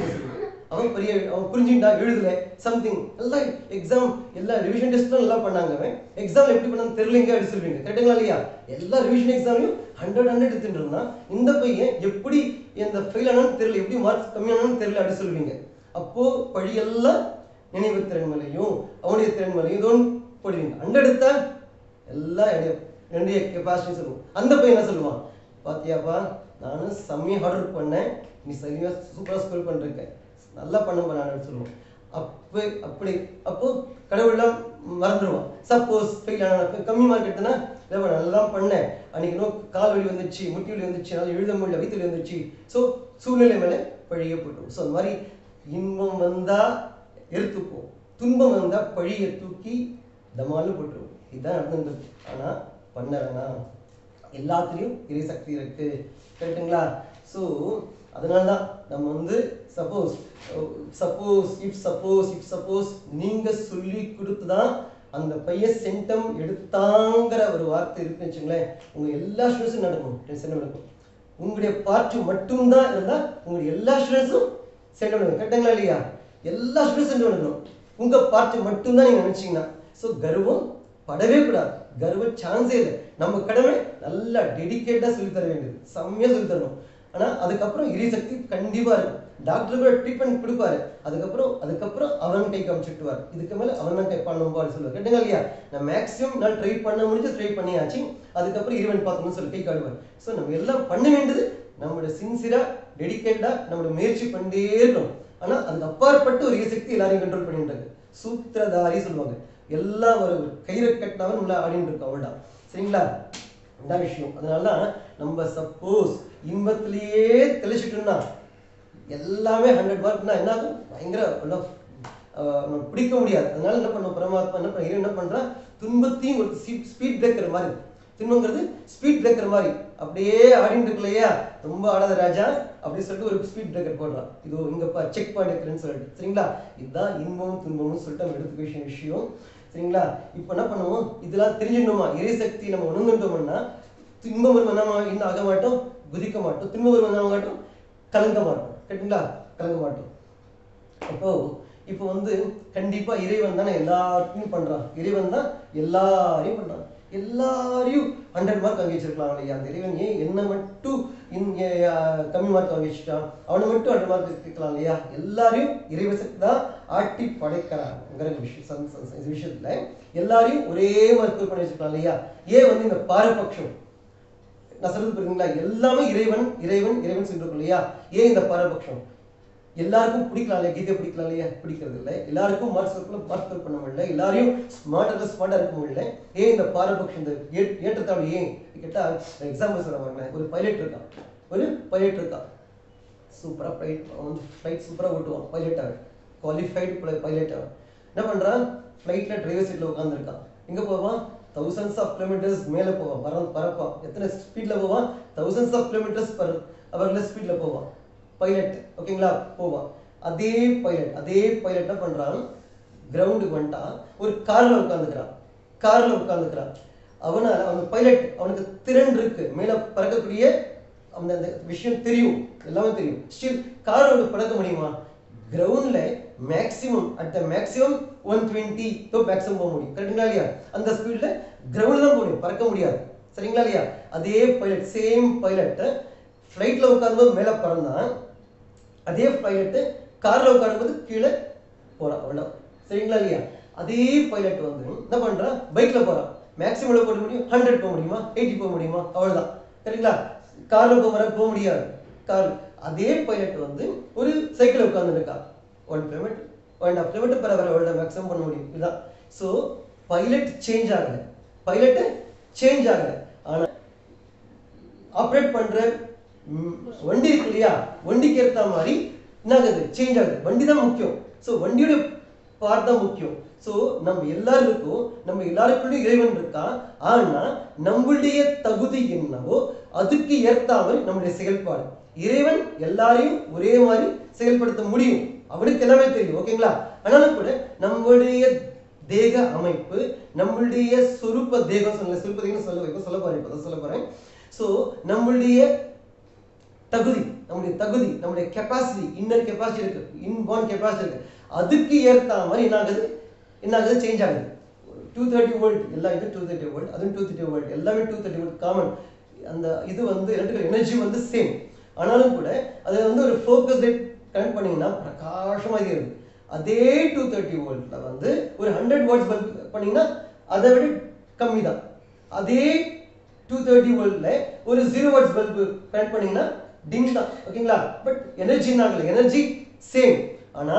அவன் புரிஞ்சுட்டா எழுதல சம்திங், எல்லாம் எக்ஸாம் எல்லா ரிவிஷன் டெஸ்ட்டும் நல்லா பண்ணாங்க, அவன் எக்ஸாம் எப்படி பண்ணான்னு தெரியலங்க அப்படி சொல்லுவீங்க. கரெக்டுங்களா இல்லையா? எல்லா ரிவிஷன் எக்ஸாம்லையும் 100 எடுத்துட்டு இருந்தான், இந்த பையன் எப்படி இந்த ஃபெயில் ஆனான்னு தெரியல, எப்படி மார்க்ஸ் கம்மியானான்னு தெரியல அப்படி சொல்லுவீங்க. அப்போ பழியெல்லாம் நினைவு திறன் மேலையும் அவனுடைய திறன் மேலையும் இதோ போடுவீங்க. 100 எடுத்தா எல்லாம் என்னுடைய கெப்பாசிட்டி சொல்லுவோம். அந்த பையன் என்ன சொல்லுவான்? பாத்தியாப்பா நானும் செம்மையா ஹார்ட் ஒர்க் பண்ணேன், நீ சரியா சூப்பரா ஸ்கோர் பண்ணிருக்க, நல்லா பண்ண நான் சொல்லுவோம். அப்படி அப்போ கடவுள்லாம் மறந்துடுவான். சப்போஸ் ஃபெயில் ஆன கம்மி மார்க் எடுத்தனா நல்லா பண்ணேன், அன்னைக்கு இன்னும் கால் வலி வந்துச்சு, முட்டி வலி வந்துச்சு, நல்லா எழுத முடியல, வயிற்று வந்துச்சு, ஸோ சூழ்நிலை மேலே பழிய போட்டோம். ஸோ அந்த மாதிரி இன்பம் வந்தா எடுத்துப்போம், துன்பம் வந்தா பழியை தூக்கி தமாலு போட்டுருவோம். இதுதான் நடந்துருக்கு. ஆனா பண்ணறனா எல்லாத்துலேயும் இறை சக்தி இருக்கு. கரெக்டுங்களா? ஸோ அதனால்தான் நம்ம வந்து சப்போஸ் நீங்க சொல்லி கொடுத்துதான் அந்த பையன் சென்டம் எடுத்தாங்கிற ஒரு வார்த்தை இருக்குன்னு வச்சுங்களேன், உங்க எல்லா ஸ்டூடெண்ட்ஸும் நடக்கும், டென்ஷன் நடக்கும். உங்களுடைய பார்ட் மட்டும்தான் இருந்தா உங்களுடைய எல்லா ஸ்டூடெண்ட்ஸும் சென்ட் பண்ணுங்க. கரெக்டுங்களா இல்லையா? எல்லா ஸ்டூடெண்ட்ஸ் சென்ட் பண்ணணும். உங்க பார்ட் மட்டும்தான் நீங்க நினைச்சீங்கன்னா ஸோ கர்வம் படவே கூடாது. கர்வ சான்ஸே இல்லை. நம்ம கடமை நல்லா டெடிக்கேட்டா சொல்லித்தர வேண்டியது, செம்மையா சொல்லி தரணும். ஆனா அதுக்கப்புறம் இறைசக்தி கண்டிப்பா இருக்கும். டாக்டர் கூட ட்ரீட்மெண்ட் கொடுப்பாரு, அதுக்கப்புறம் அவன் கை காமிச்சுட்டுவார். இதுக்கு மேல அவன் தான் கை பண்ணுவாரு சொல்லுவார். கேட்டுங்க இல்லையா? நான் மேக்ஸிமம் நான் ட்ரை பண்ண முடிஞ்சு ட்ரை பண்ணியாச்சு, அதுக்கப்புறம் இறைவன் பார்க்கணும்னு சொல்லி கை காட்டுவார். ஸோ நம்ம எல்லாம் பண்ண வேண்டியது நம்மளோட சின்சியரா டெடிக்கேட்டா நம்மளோட முயற்சி பண்ணிட்டே இருக்கணும். ஆனா அதுக்கு அப்பாற்பட்டு ஒரு இறைசக்தி எல்லாரையும் கண்ட்ரோல் பண்ணிட்டு இருக்கு. சூத்திரதாரி சொல்லுவாங்க. எல்லாம் ஒரு கயிறு கட்டினவன் உள்ள ஆடிட்டு இருக்கு, அவள்தான். சரிங்களா? இந்த விஷயம். அதனால நம்ம சப்போஸ் இன்பத்திலேயே தெளிச்சிட்டோம்னா எல்லாமே 100 மார்க்னா என்ன ஆகும்? பயங்கர பிடிக்க முடியாது. அதனால என்ன பண்ணும் பரமாத்மா, என்ன பண்றா, துன்பத்தையும் ஒரு ஸ்பீட் பிரேக்கர் மாதிரி, துன்பங்கிறது ஸ்பீட் பிரேக்கர் மாதிரி அப்படியே ஆடிட்டு இருக்கு இல்லையா? ரொம்ப ஆடாத ராஜா அப்படின்னு சொல்லிட்டு ஒரு ஸ்பீட் பிரேக்கர் போடுறான். இது இங்க செக் பாயிண்ட் இருக்குன்னு சொல்லிட்டு. சரிங்களா? இதுதான் இன்பமும் துன்பமும் சொல்லிட்டு நம்ம எடுத்துக்க விஷயம். சரிங்களா? இப்ப என்ன பண்ணுவோம், இதெல்லாம் தெரிஞ்சிடணுமா? இறைசக்தி நம்ம உணர்ந்துட்டோம்னா துன்பம் வரும் நம்ம இன்னும் ஆக மாட்டோம், குதிக்க மாட்டோம். துன்பம் வரும் ஆக மாட்டோம், கலங்க மாட்டோம். கேட்டுங்களா? கலங்க மாட்டோம். அப்போ இப்போ கண்டிப்பா இறைவன் தானே எல்லாருக்கும் பண்றான். இறைவன் தான் எல்லாரையும் பண்றான். எல்லாரையும் 100 மார்க் வாங்கி வச்சிருக்கலாம் இல்லையா? அந்த இறைவன் ஏன் என்ன மட்டும் கம்மி மார்க் வாங்கி வச்சுட்டான்? அவனை மட்டும் 100 மார்க் கேட்கலாம் இல்லையா? எல்லாரையும் இறைவசக்தி தான் ஆட்டி படைக்கிறாங்கிற விஷயத்துல எல்லாரையும் ஒரே மார்க் பண்ணி வச்சிருக்கலாம் இல்லையா? ஏன் இந்த பாரபட்சம் நான் சொல்றது புரியுதுங்களா? எல்லாமே இறைவன் இறைவன் இறைவன் சொல்லிருக்கோம் இல்லையா? ஏன் இந்த பாரபட்சம்? எல்லாருக்கும் பிடிக்கலாம் இல்லையா? கீதை பிடிக்கலாம் இல்லையா? பிடிக்கிறது இல்லை. எல்லாருக்கும் மார்க்ஸ் பண்ண முடியல, எல்லாரையும் ஸ்மார்ட்டா இருக்க முடியல. ஏன் இந்த பாரபட்சம், இந்த ஏற்றத்தாழ்வு ஏன் கேட்டா, எக்ஸாம்பிள் சொல்ல வாங்க. ஒரு பைலட் இருக்கான், சூப்பரா ஃபிளைட் சூப்பரா ஓட்டுவான், பைலட் அவன், குவாலிஃபைடு பைலட் அவன். என்ன பண்றான்? ஃபிளைட்ல டிரைவர் சீட்ல உட்காந்துருக்கான். எங்க போவான்? thousands of kilometers மேல போவான், பறப்பான். எத்தனை ஸ்பீட்ல போவான்? thousands of kilometers per hourல ஸ்பீட்ல போவான் பைலட். ஓகேங்களா? போவான். அதே பைலட் என்ன பண்றான்? கிரவுண்டுக்கு வந்துட்டான், ஒரு கார்ல உட்காந்துக்கிறான். அவன் பைலட், அவனுக்கு திறன் இருக்கு, மேல பறக்கக்கூடிய அந்த விஷயம் தெரியும், எல்லாமே தெரியும். ஸ்டில் கார்ல பறக்க முடியுமா? கிரவுண்ட்ல மேக்ஸிமம் 120 மேக்ஸிமம் போக முடியும். கரெக்டுங்களா இல்லையா? அந்த ஸ்பீட்ல கிரவுண்ட்ல தான் போக முடியும், பறக்க முடியாது. சரிங்களா இல்லையா? அதே பைலட், சேம் பைலட் ஃபிளைட்ல உட்காரும்போது மேல பறந்தான், அதே பைலட் கார்ல உட்காரும்போது கீழே போறான், அவ்வளவு. சரிங்களா இல்லையா? அதே பைலட் என்ன பண்றான்? பைக்ல போறான். மேக்ஸிமம் போக முடியும், 100 போக முடியுமா, 80 போக முடியுமா? அவ்வளவுதான். சரிங்களா? கார்ல போக முடியாது. கார் அதே பைலட் ஒரு சைக்கிள் உட்கார்ந்து இருக்கா, 1 kilometre 1.5 kilometre per hour maximum பண்ண முடியும். இதுதான். ஸோ பைலட் சேஞ்ச் ஆகல, ஆனா ஆப்ரேட் பண்ற வண்டி இருக்கு இல்லையா? வண்டிக்கு ஏற்ற மாதிரி என்ன ஆகுது? சேஞ்ச் ஆகுது. வண்டி தான் முக்கியம். ஸோ வண்டியோட பார்ட் தான் முக்கியம். ஸோ நம்ம எல்லாருக்குள்ளயும் இறைவன் இருக்கா. ஆனா நம்மளுடைய தகுதி என்னவோ அதுக்கு ஏற்றாமல் நம்முடைய செயல்பாடு. இறைவன் எல்லாரையும் ஒரே மாதிரி செயல்படுத்த முடியும், அவனுக்கு எல்லாமே தெரியும். ஓகேங்களா? ஆனாலும் கூட நம்மளுடைய தேக அமைப்பு, நம்மளுடைய சொரூப தேகம் சொல்ல போறேன். ஸோ நம்மளுடைய தகுதி, நம்முடைய கெப்பாசிட்டி, இன்னர் கெப்பாசிட்டி இருக்கு, இன்பார்ன் கெப்பாசிட்டி இருக்கு. அதுக்கு ஏற்ற மாதிரி என்ன ஆகுது? சேஞ்ச் ஆகுது. 230 வோல்ட் எல்லாம், இது 230 வோல்ட், அதுவும் 230 வோல்ட், எல்லாமே 230 வோல்ட் காமன். அந்த இது எலக்ட்ரிக்கல் எனர்ஜி சேம். ஆனாலும் கூட அதை ஒரு ஃபோக்கஸ் லைட் கனெக்ட் பண்ணீங்கன்னா பிரகாசமா இருக்கு. அதே 230 வோல்ட்ல ஒரு 100 வாட்ஸ் பல்ப் பண்ணீங்கன்னா அதை விட கம்மி தான். அதே 230 வோல்ட்ல ஒரு 0 வாட்ஸ் பல்ப் கனெக்ட் பண்ணீங்கன்னா டிம் தான். ஓகேங்களா? But energy same. ஆனா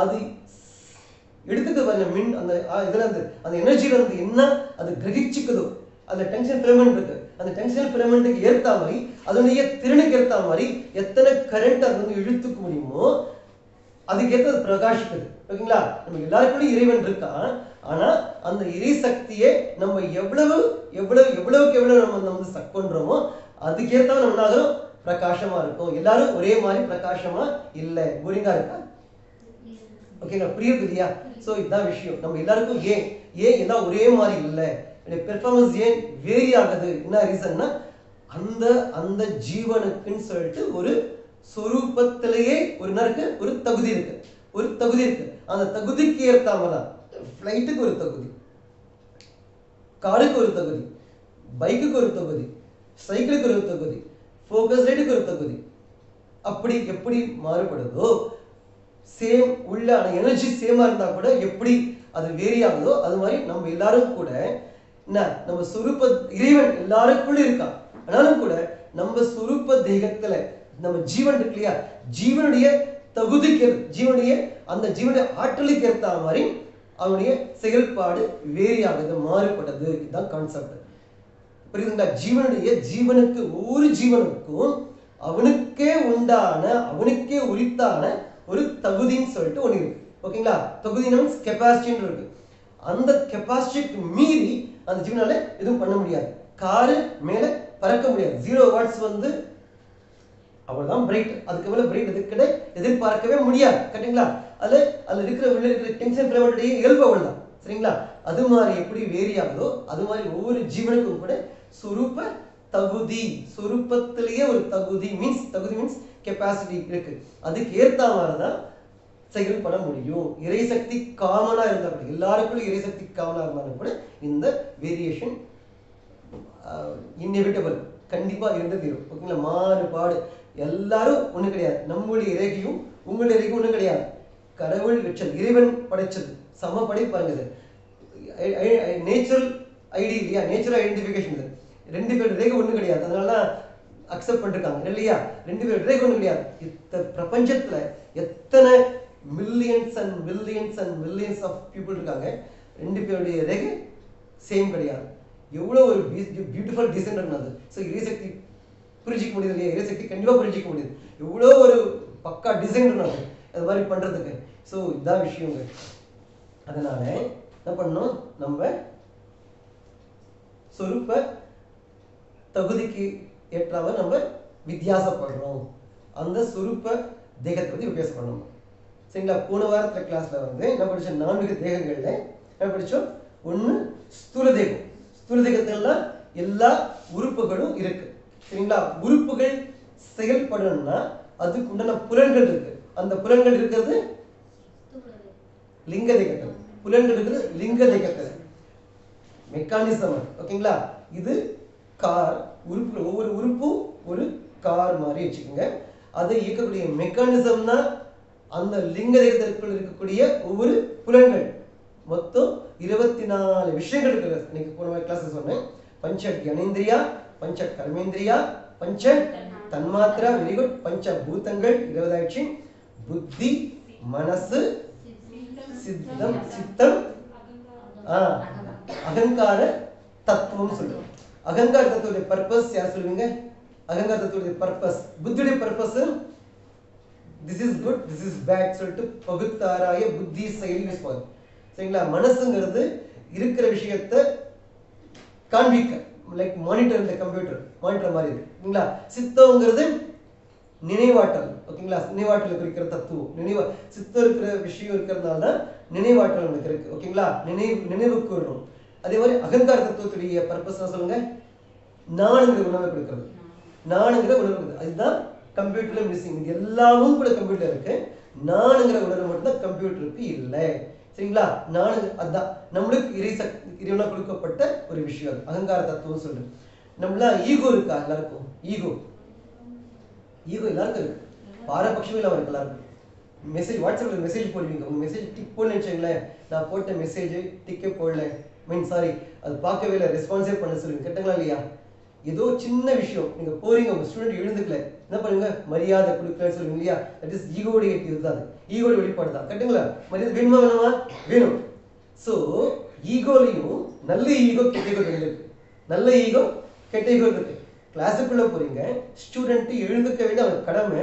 அது எடுத்துக்க மின் அந்த இதுல அந்த எனர்ஜில என்ன அது கிரகிச்சுக்குதோ, அந்த டென்ஷன் ஃபிலமெண்ட் இருக்கு, அந்த டென்ஷன் ஃபிலமெண்ட்டுக்கு ஏற்ற மாதிரி, அதனுடைய திறனுக்கு ஏற்ற மாதிரி எத்தனை கரண்ட் அது இழுத்துக்க முடியுமோ அதுக்கு ஏற்ற அது பிரகாசிக்குது. ஓகேங்களா? நம்ம எல்லாருக்குள்ளயும் இறைவன் இருக்கான். ஆனா அந்த இறை சக்தியை நம்ம எவ்வளவுக்கு நம்ம சக் பண்றோமோ அதுக்கு ஏற்ற நம்ம ஆகிறோம், பிரகாசமா இருக்கும். எல்லாரும் ஒரே மாதிரி பிரகாசமா இல்ல, போரிங்கா இருக்கா? ஓகேங்களா? புரியுது இல்லையா? சோ இதுதான் விஷயம். நம்ம எல்லாருக்கும் ஏன் எல்லாம் ஒரே மாதிரி இல்லை, பெர்ஃபார்மன்ஸ் ஏன் வேரி ஆகுது? என்ன ரீசன்னா அந்த அந்த ஜீவனுக்குன்னு சொல்லிட்டு ஒரு சொரூபத்திலேயே ஒரு தகுதி இருக்கு, ஒரு தகுதி இருக்கு. அந்த தகுதிக்கு ஏற்காம தான் ஃப்ளைட்டுக்கு ஒரு தகுதி, காருக்கு ஒரு தகுதி, பைக்குக்கு ஒரு தகுதி, சைக்கிளுக்கு ஒரு தகுதி, ஃபோக்கஸ் லைட்டுக்கு ஒரு தகுதி. அப்படி எப்படி மாறுபடுதோ சேம் உள்ள எனர்ஜி சேமா இருந்தா கூட எப்படி அது வேரி ஆகுதோ அது மாதிரி நம்ம எல்லாரும் கூட என்ன நம்ம சுரூப இறைவன் எல்லாருக்குள்ள இருக்கான். ஆனாலும் கூட நம்ம சுரூப தேகத்துல நம்ம ஜீவன் இருக்கு இல்லையா, ஜீவனுடைய தகுதிக்கு ஜீவனுடைய அந்த ஜீவனுடைய ஆற்றலுக்கு ஏற்ற மாதிரி அவனுடைய செயல்பாடு வேரி ஆகுது, மாறுபடுது. இதுதான் கான்செப்ட். புரியுதுங்களா? ஜீவனுக்கு ஒவ்வொரு ஜீவனுக்கும் அவனுக்கே உண்டான அவனுக்கே உரித்தான ஒரு தகுதின்னு சொல்லிட்டு ஒண்ணு இருக்கு. ஓகேங்களா? தகுதி மீன்ஸ் கெப்பாசிட்டின்னு இருக்கு. அந்த கெப்பாசிட்டிக்கு மீறி அந்த ஜீவனால எதுவும் பண்ண முடியாது. காரு மேல பறக்க முடியாது. 0 வாட்ஸ் வந்து அவ்வளவுதான் பிரைட், அதுக்கு மேல பிரைட் எதுக்கிட்ட எதிர்பார்க்கவே முடியாது. கரெக்டுங்களா? அதுல இருக்கிற டென்ஷன் ஃபிலமெண்ட்டுடைய இயல்பு அவ்வளவுதான். சரிங்களா? அது மாதிரி எப்படி வேரி ஆகுதோ அது மாதிரி ஒவ்வொரு ஜீவனுக்கும் கூட சுரூப தகுதி, சுரூபத்திலேயே ஒரு தகுதி மீன்ஸ் கெப்பாசிட்டி இருக்கு. அதுக்கு ஏற்ற மாதிரிதான் செயல்பட முடியும். இறைசக்தி காமனா இருந்தா கூட, எல்லாருக்குள்ள இறைசக்தி காமனா இருந்தாலும் கூட இந்த வேரியேஷன் இன்எவிட்டபிள், கண்டிப்பா இருந்து தீரும். ஓகேங்களா? மாறுபாடு எல்லாரும் ஒண்ணு கிடையாது. நம்மளுடைய இறைகையும் உங்களுடைய இறைகையும் ஒண்ணு கிடையாது. கடவுள் வச்சது, இறைவன் படைச்சது, சம படைப்பாருங்க. நேச்சுரல் ஐடி இல்லையா, நேச்சுரல் ஐடென்டிஃபிகேஷன். இது 2 பேர் ரேகை ஒண்ணு கிடையாது, அதனால அக்செப்ட் பண்ணிருக்காங்க இல்லையா. 2 பேர் ரேகை ஒண்ணு கிடையாது. இந்த பிரபஞ்சத்துல எத்தனை millions and millions and millions of people இருக்காங்க, 2 பேருடைய ரேகை சேம் கிடையாது. எவ்வளவு ஒரு பியூட்டிஃபுல் டிசைன் அது. ஸோ இறைசக்தி புரிஞ்சிக்க முடியுது இல்லையா, இறைசக்தி கண்டிப்பா புரிஞ்சிக்க முடியுது. எவ்வளோ ஒரு பக்கா டிசைன் அது அது மாதிரி பண்றதுக்கு. ஸோ இதான் விஷயங்க. அதனால என்ன பண்ணணும், நம்ம சொரூப தகுதிக்கு ஏற்றாம நம்ம வித்தியாசப்படுறோம். அந்த சொரூப தேகத்தை பத்தி பேசப்படணும். சரிங்களா? போன வாரத்துல கிளாஸ்ல வந்து என்ன படிச்சோம், 4 தேகங்கள்ல என்ன படிச்சோம். ஒண்ணு ஸ்தூல தேகம். ஸ்தூல தேகத்துல எல்லா உறுப்புகளும் இருக்கு. சரிங்களா? உறுப்புகள் செயல்படணும்னா அதுக்கு உண்டான புலன்கள் இருக்கு. அந்த புலன்கள் இருக்கிறது லிங்க தேகத்துல, புலன்கள் இருக்கிறது லிங்க தேகத்துல. மெக்கானிசம். ஓகேங்களா? இது கார் உறுப்பு, ஒவ்வொரு உறுப்பும் ஒரு கார் மாதிரி வச்சுக்கோங்க. அதை இயக்கக்கூடிய மெக்கானிசம் தான் அந்த லிங்க தேகத்திற்குள் இருக்கக்கூடிய ஒவ்வொரு புலன்கள். மொத்தம் 24 விஷயங்கள் இருக்கு. இன்னைக்கு போன கிளாஸ் சொன்னேன். பஞ்ச கணேந்திரியா, பஞ்ச கர்மேந்திரியா, பஞ்ச தன்மாத்திரா, வெரி குட். பஞ்ச பூதங்கள் 20 ஆயிடுச்சு. புத்தி, மனசு, சித்தம், அகங்கார தத்துவம் சொல்லுவோம். அகங்கார தத்துவடைய பர்பஸ் யார் சொல்லுவீங்க? அகங்கார தத்துவடைய பர்பஸ், புத்தியுடைய purpose this is good, this is bad சொல்லிட்டு பகுத்தாராய புத்தி செயல் யூஸ் பண்ணுது. சரிங்களா? மனசுங்கிறது இருக்கிற விஷயத்தை காண்பிக்க, லைக் மானிட்டர், இந்த கம்ப்யூட்டர் மானிட்டர் மாதிரி இருக்குங்களா. சித்தம்ங்கிறது நினைவாற்றல். ஓகேங்களா? நினைவாற்றல் குறிக்கிற தத்துவம். சித்தம் இருக்கிற விஷயம் இருக்கிறதுனால தான் நினைவாற்றல் நமக்கு இருக்கு. ஓகேங்களா? நினைவுக்கு வரும். அதே மாதிரி அகங்கார தத்துவத்துடைய பர்பஸ் சொல்லுங்க, நானுங்கிற உணவை கொடுக்கிறது. நானுங்கிற உணர்வு கொடுக்குறது. அதுதான் கம்ப்யூட்டர்ல மிஸ்ஸிங். இது எல்லாமும் கூட கம்ப்யூட்டர் இருக்கு, நானுங்கிற உணர்வு மட்டும் தான் கம்ப்யூட்டருக்கு இல்லை. சரிங்களா? நானு அதுதான் நம்மளுக்கு இறைவனா கொடுக்கப்பட்ட ஒரு விஷயம். அகங்கார தத்துவம் சொல்றது. நம்மள ஈகோ இருக்கா? எல்லாருக்கும் ஈகோ எல்லாருக்கும் இருக்கு. பாரபட்சமே இல்லாம இருக்கு எல்லாருக்கும். மெசேஜ் வாட்ஸ்அப்ல மெசேஜ் போடுவீங்க, உங்க மெசேஜ் டிக் போடலன்னு வச்சுங்களேன், நான் போட்ட மெசேஜ் டிக்கே போடல, சாரி அது பார்க்கவே இல்லை, ரெஸ்பான்ஸே பண்ண சொல்லுங்க. கேட்டங்களா இல்லையா? ஏதோ சின்ன விஷயம் நீங்க போறீங்க, உங்க ஸ்டூடெண்ட் எழுந்துக்கல, என்ன பண்ணுங்க, மரியாதை கொடுக்கலன்னு சொல்லுவீங்க இல்லையா? தட் இஸ் ஈகோடைய இதுதான், ஈகோடைய வெளிப்பாடு தான். கேட்டுங்களா? மரியாதை வேணுமா வேணுமா? வேணும். ஸோ ஈகோலையும் நல்ல ஈகோ கெட்ட ஈகோ இருக்கு. நல்ல ஈகோ கெட்ட ஈகோ இருக்கு. கிளாஸுக்குள்ள போறீங்க, ஸ்டூடெண்ட் எழுந்துக்க வேண்டிய அவர் கடமை,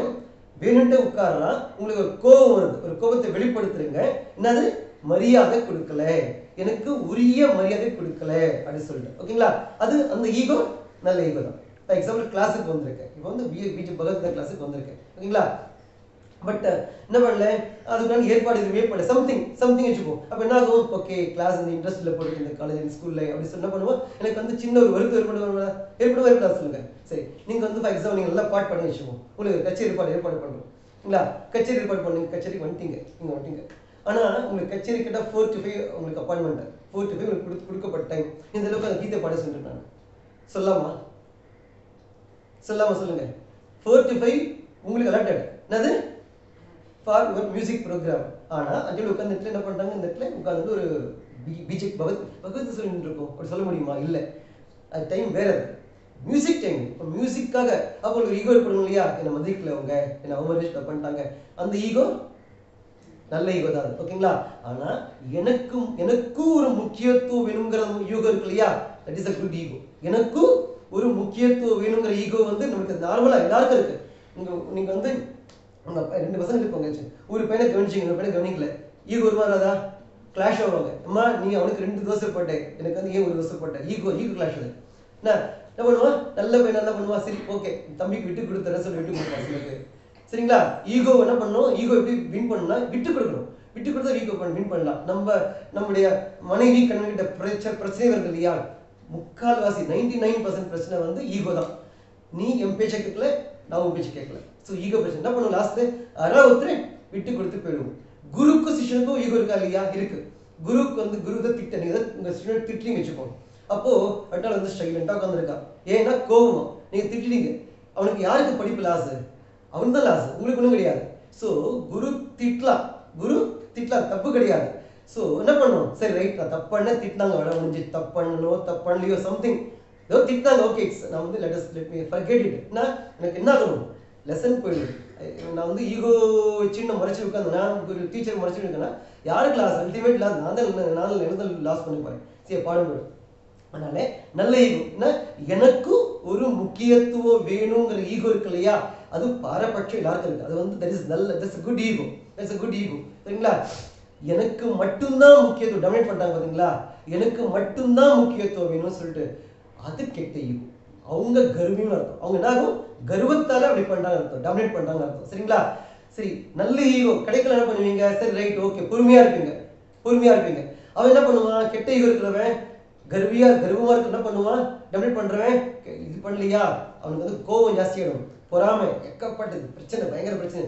வேணுன்ட்டு உட்காரலாம், உங்களுக்கு ஒரு கோபம் வருது, ஒரு கோபத்தை வெளிப்படுத்துறீங்க, என்னது மரியாதை கொடுக்கல, எனக்கு உரிய மரியாதை கொடுக்கல அப்படின்னு சொல்லிட்டு. ஓகேங்களா? அது அந்த ஈகோ நல்ல ஈகோ தான். ஃபார் எக்ஸாம்பிள் கிளாஸுக்கு வந்திருக்கேன், இப்போ வந்து பிஜே பகவத்கீதா கிளாஸுக்கு வந்திருக்கேன். ஓகேங்களா? பட் என்ன பண்ணல, அதுக்கான ஏற்பாடு எதுவுமே பண்ணல. சம்திங் வச்சுப்போம். அப்போ என்ன ஆகும், ஓகே கிளாஸ் இந்த இன்ட்ரெஸ்ட்ல போட்டு இந்த காலேஜ் ஸ்கூல்ல அப்படி சொல்லி என்ன பண்ணுவோம், எனக்கு வந்து சின்ன ஒரு வருத்தம் ஏற்படுவா சொல்லுங்க. சரி, நீங்க வந்து ஃபார் எக்ஸாம்பிள் நீங்க நல்லா பாட்டு பண்ணி வச்சுக்கோங்க, உங்களுக்கு கச்சேரி ஏற்பாடு பண்ணுறோம்ங்களா, கச்சேரி ஏற்பாடு பண்ணுங்க, கச்சேரிக்கு வந்துட்டீங்க. ஆனா உங்களுக்கு கச்சேரி கிட்ட 4 to 5 உங்களுக்கு அப்பாயின்மெண்ட், 4 to 5 உங்களுக்கு கொடுக்கப்பட்ட டைம். இந்த அளவுக்கு அந்த கீதை பாட சொல்லிட்டு நான் சொல்லாமா சொல்லுங்க. 4 to 5 உங்களுக்கு அலாட்டட் என்னது ஃபார் யுவர் மியூசிக் ப்ரோக்ராம். ஆனா அஞ்சலி உட்காந்துட்டு என்ன பண்றாங்க, இந்த இடத்துல உட்காந்து ஒரு பிஜெக் பகவத் சொல்லிட்டு இருக்கோம், அப்படி சொல்ல முடியுமா? இல்லை, அது டைம் வேற, மியூசிக் டைம். இப்போ மியூசிக்காக அப்போ ஒரு ஈகோ ஏற்படும் இல்லையா, என்னை மதிக்கல அவங்க, என்னை அவமதிச்சு பண்ணிட்டாங்க, அந்த ஈகோ நல்ல ஈகோ தான், ஓகேங்களா. ஆனா எனக்கும் ஒரு முக்கியத்துவம் வேணுங்கிற ஈகோ இருக்கு இல்லையா, that is a good ego. எனக்கும் ஒரு முக்கியத்துவம் வேணுங்கிற ஈகோ வந்து நமக்கு நார்மலா எல்லாருக்கும் இருக்கு. நீங்க வந்து உங்க 2 பசங்க இருப்பாங்க, ஒரு பையனை கவனிச்சிங்க, ஒரு பையனை கவனிக்கல, ஈகோ வருவாராதா, கிளாஷ் ஆவாங்க. அம்மா நீ அவனுக்கு 2 தோசை போட்டேன், எனக்கு வந்து ஏன் 1 தோசை போட்டேன், ஈகோ கிளாஷ் அது. என்ன பண்ணுவான், நல்ல பையன் என்ன பண்ணுவான், சரி ஓகே தம்பிக்கு விட்டு கொடுத்துற சொல்லி விட்டு கொடுப்பான் சிலருக்கு, சரிங்களா. ஈகோ என்ன பண்ணும், ஈகோ எப்படி வின் பண்ணா, விட்டு கொடுக்கணும், விட்டு கொடுத்தா ஈகோ வின் பண்ணலாம். நம்முடைய மனைவி கண்ணுகிட்ட பிரச்சனை வருது இல்லையா, 99% பிரச்சனை வந்து ஈகோ தான். நீ என் பேச்சை கேட்கல, நான் உன் பேச்சு கேட்கல, ஸோ ஈகோ பிரச்சனை. என்ன பண்ணுவோம், லாஸ்ட் ஒருத்தர் விட்டு கொடுத்து போயிடுவோம். குருக்கும் சிஷ்யனுக்கும் ஈகோ இருக்கா இல்லையா, இருக்கு. குருக்கு வந்து குரு தான் திட்ட, நீங்க உங்க ஸ்டூடெண்ட் திட்டிங்க வச்சுக்கோங்க, அப்போ அட்டால் வந்து ஸ்டைலண்டா உட்காந்துருக்கான், ஏன்னா கோவமா நீங்க திட்டிட்டீங்க, அவனுக்கு யாருக்கு படிப்பு லாஸ், அவன் தான் லாஸ், உங்களுக்கு ஒன்றும் கிடையாது. ஸோ குரு திட்டலாம், தப்பு கிடையாது. ஸோ என்ன பண்ணுவோம், சரி ரைட் நான் தப்பான திட்டினாங்க, வேணா முடிஞ்சு தப்பானலையோ சம்திங் ஏதோ திட்டினாங்க, ஓகே நான் வந்து லெட் மீ ஃபர்கெட் இட். எனக்கு என்ன ஆகணும், லெசன் போயிடும். நான் வந்து ஈகோ வச்சு நான் மறைச்சு உட்காந்து ஒரு டீச்சர் மறைச்சு இருக்கேன்னா யாருக்கு லாஸ், அல்டிமேட் லாஸ் நான் தான் லாஸ் பண்ணி பாருங்க, சரி பாடுபடு. அதனால நல்ல ஈகோ என்ன, எனக்கும் ஒரு முக்கியத்துவம் வேணுங்கிற ஈகோ இருக்கு இல்லையா, அது பாரபட்சம் எல்லாருக்கும் இருக்கு. அது வந்து தட்ஸ் a good ego, சரிங்களா. எனக்கு மட்டும்தான் முக்கியத்துவம் டாமினேட் பண்றாங்க பாத்தீங்களா, எனக்கு மட்டும்தான் முக்கியத்துவம் வேணும்னு சொல்லிட்டு, அது கெட்ட ஈகோ. அவங்க கர்வம்னு அர்த்தம், அவங்க என்ன ஆகும், கர்வத்தால அப்படி பண்றாங்க அர்த்தம், டாமினேட் பண்றாங்க அர்த்தம், சரிங்களா. சரி, நல்ல ஈகோ கிடைக்கல என்ன பண்ணுவீங்க, சரி ரைட் ஓகே பொறுமையா இருப்பீங்க. அவன் என்ன பண்ணுவான், கெட்ட ஈகோ இருக்கிறவன் கர்வமா இருக்கு என்ன பண்ணுவான், டாமினேட் பண்றவன் இது பண்ணலையா, அவனுக்கு வந்து கோவம் ஜாஸ்தியாகும், பொறாமை, எக்கப்பட்டது பிரச்சனை, பயங்கர பிரச்சனை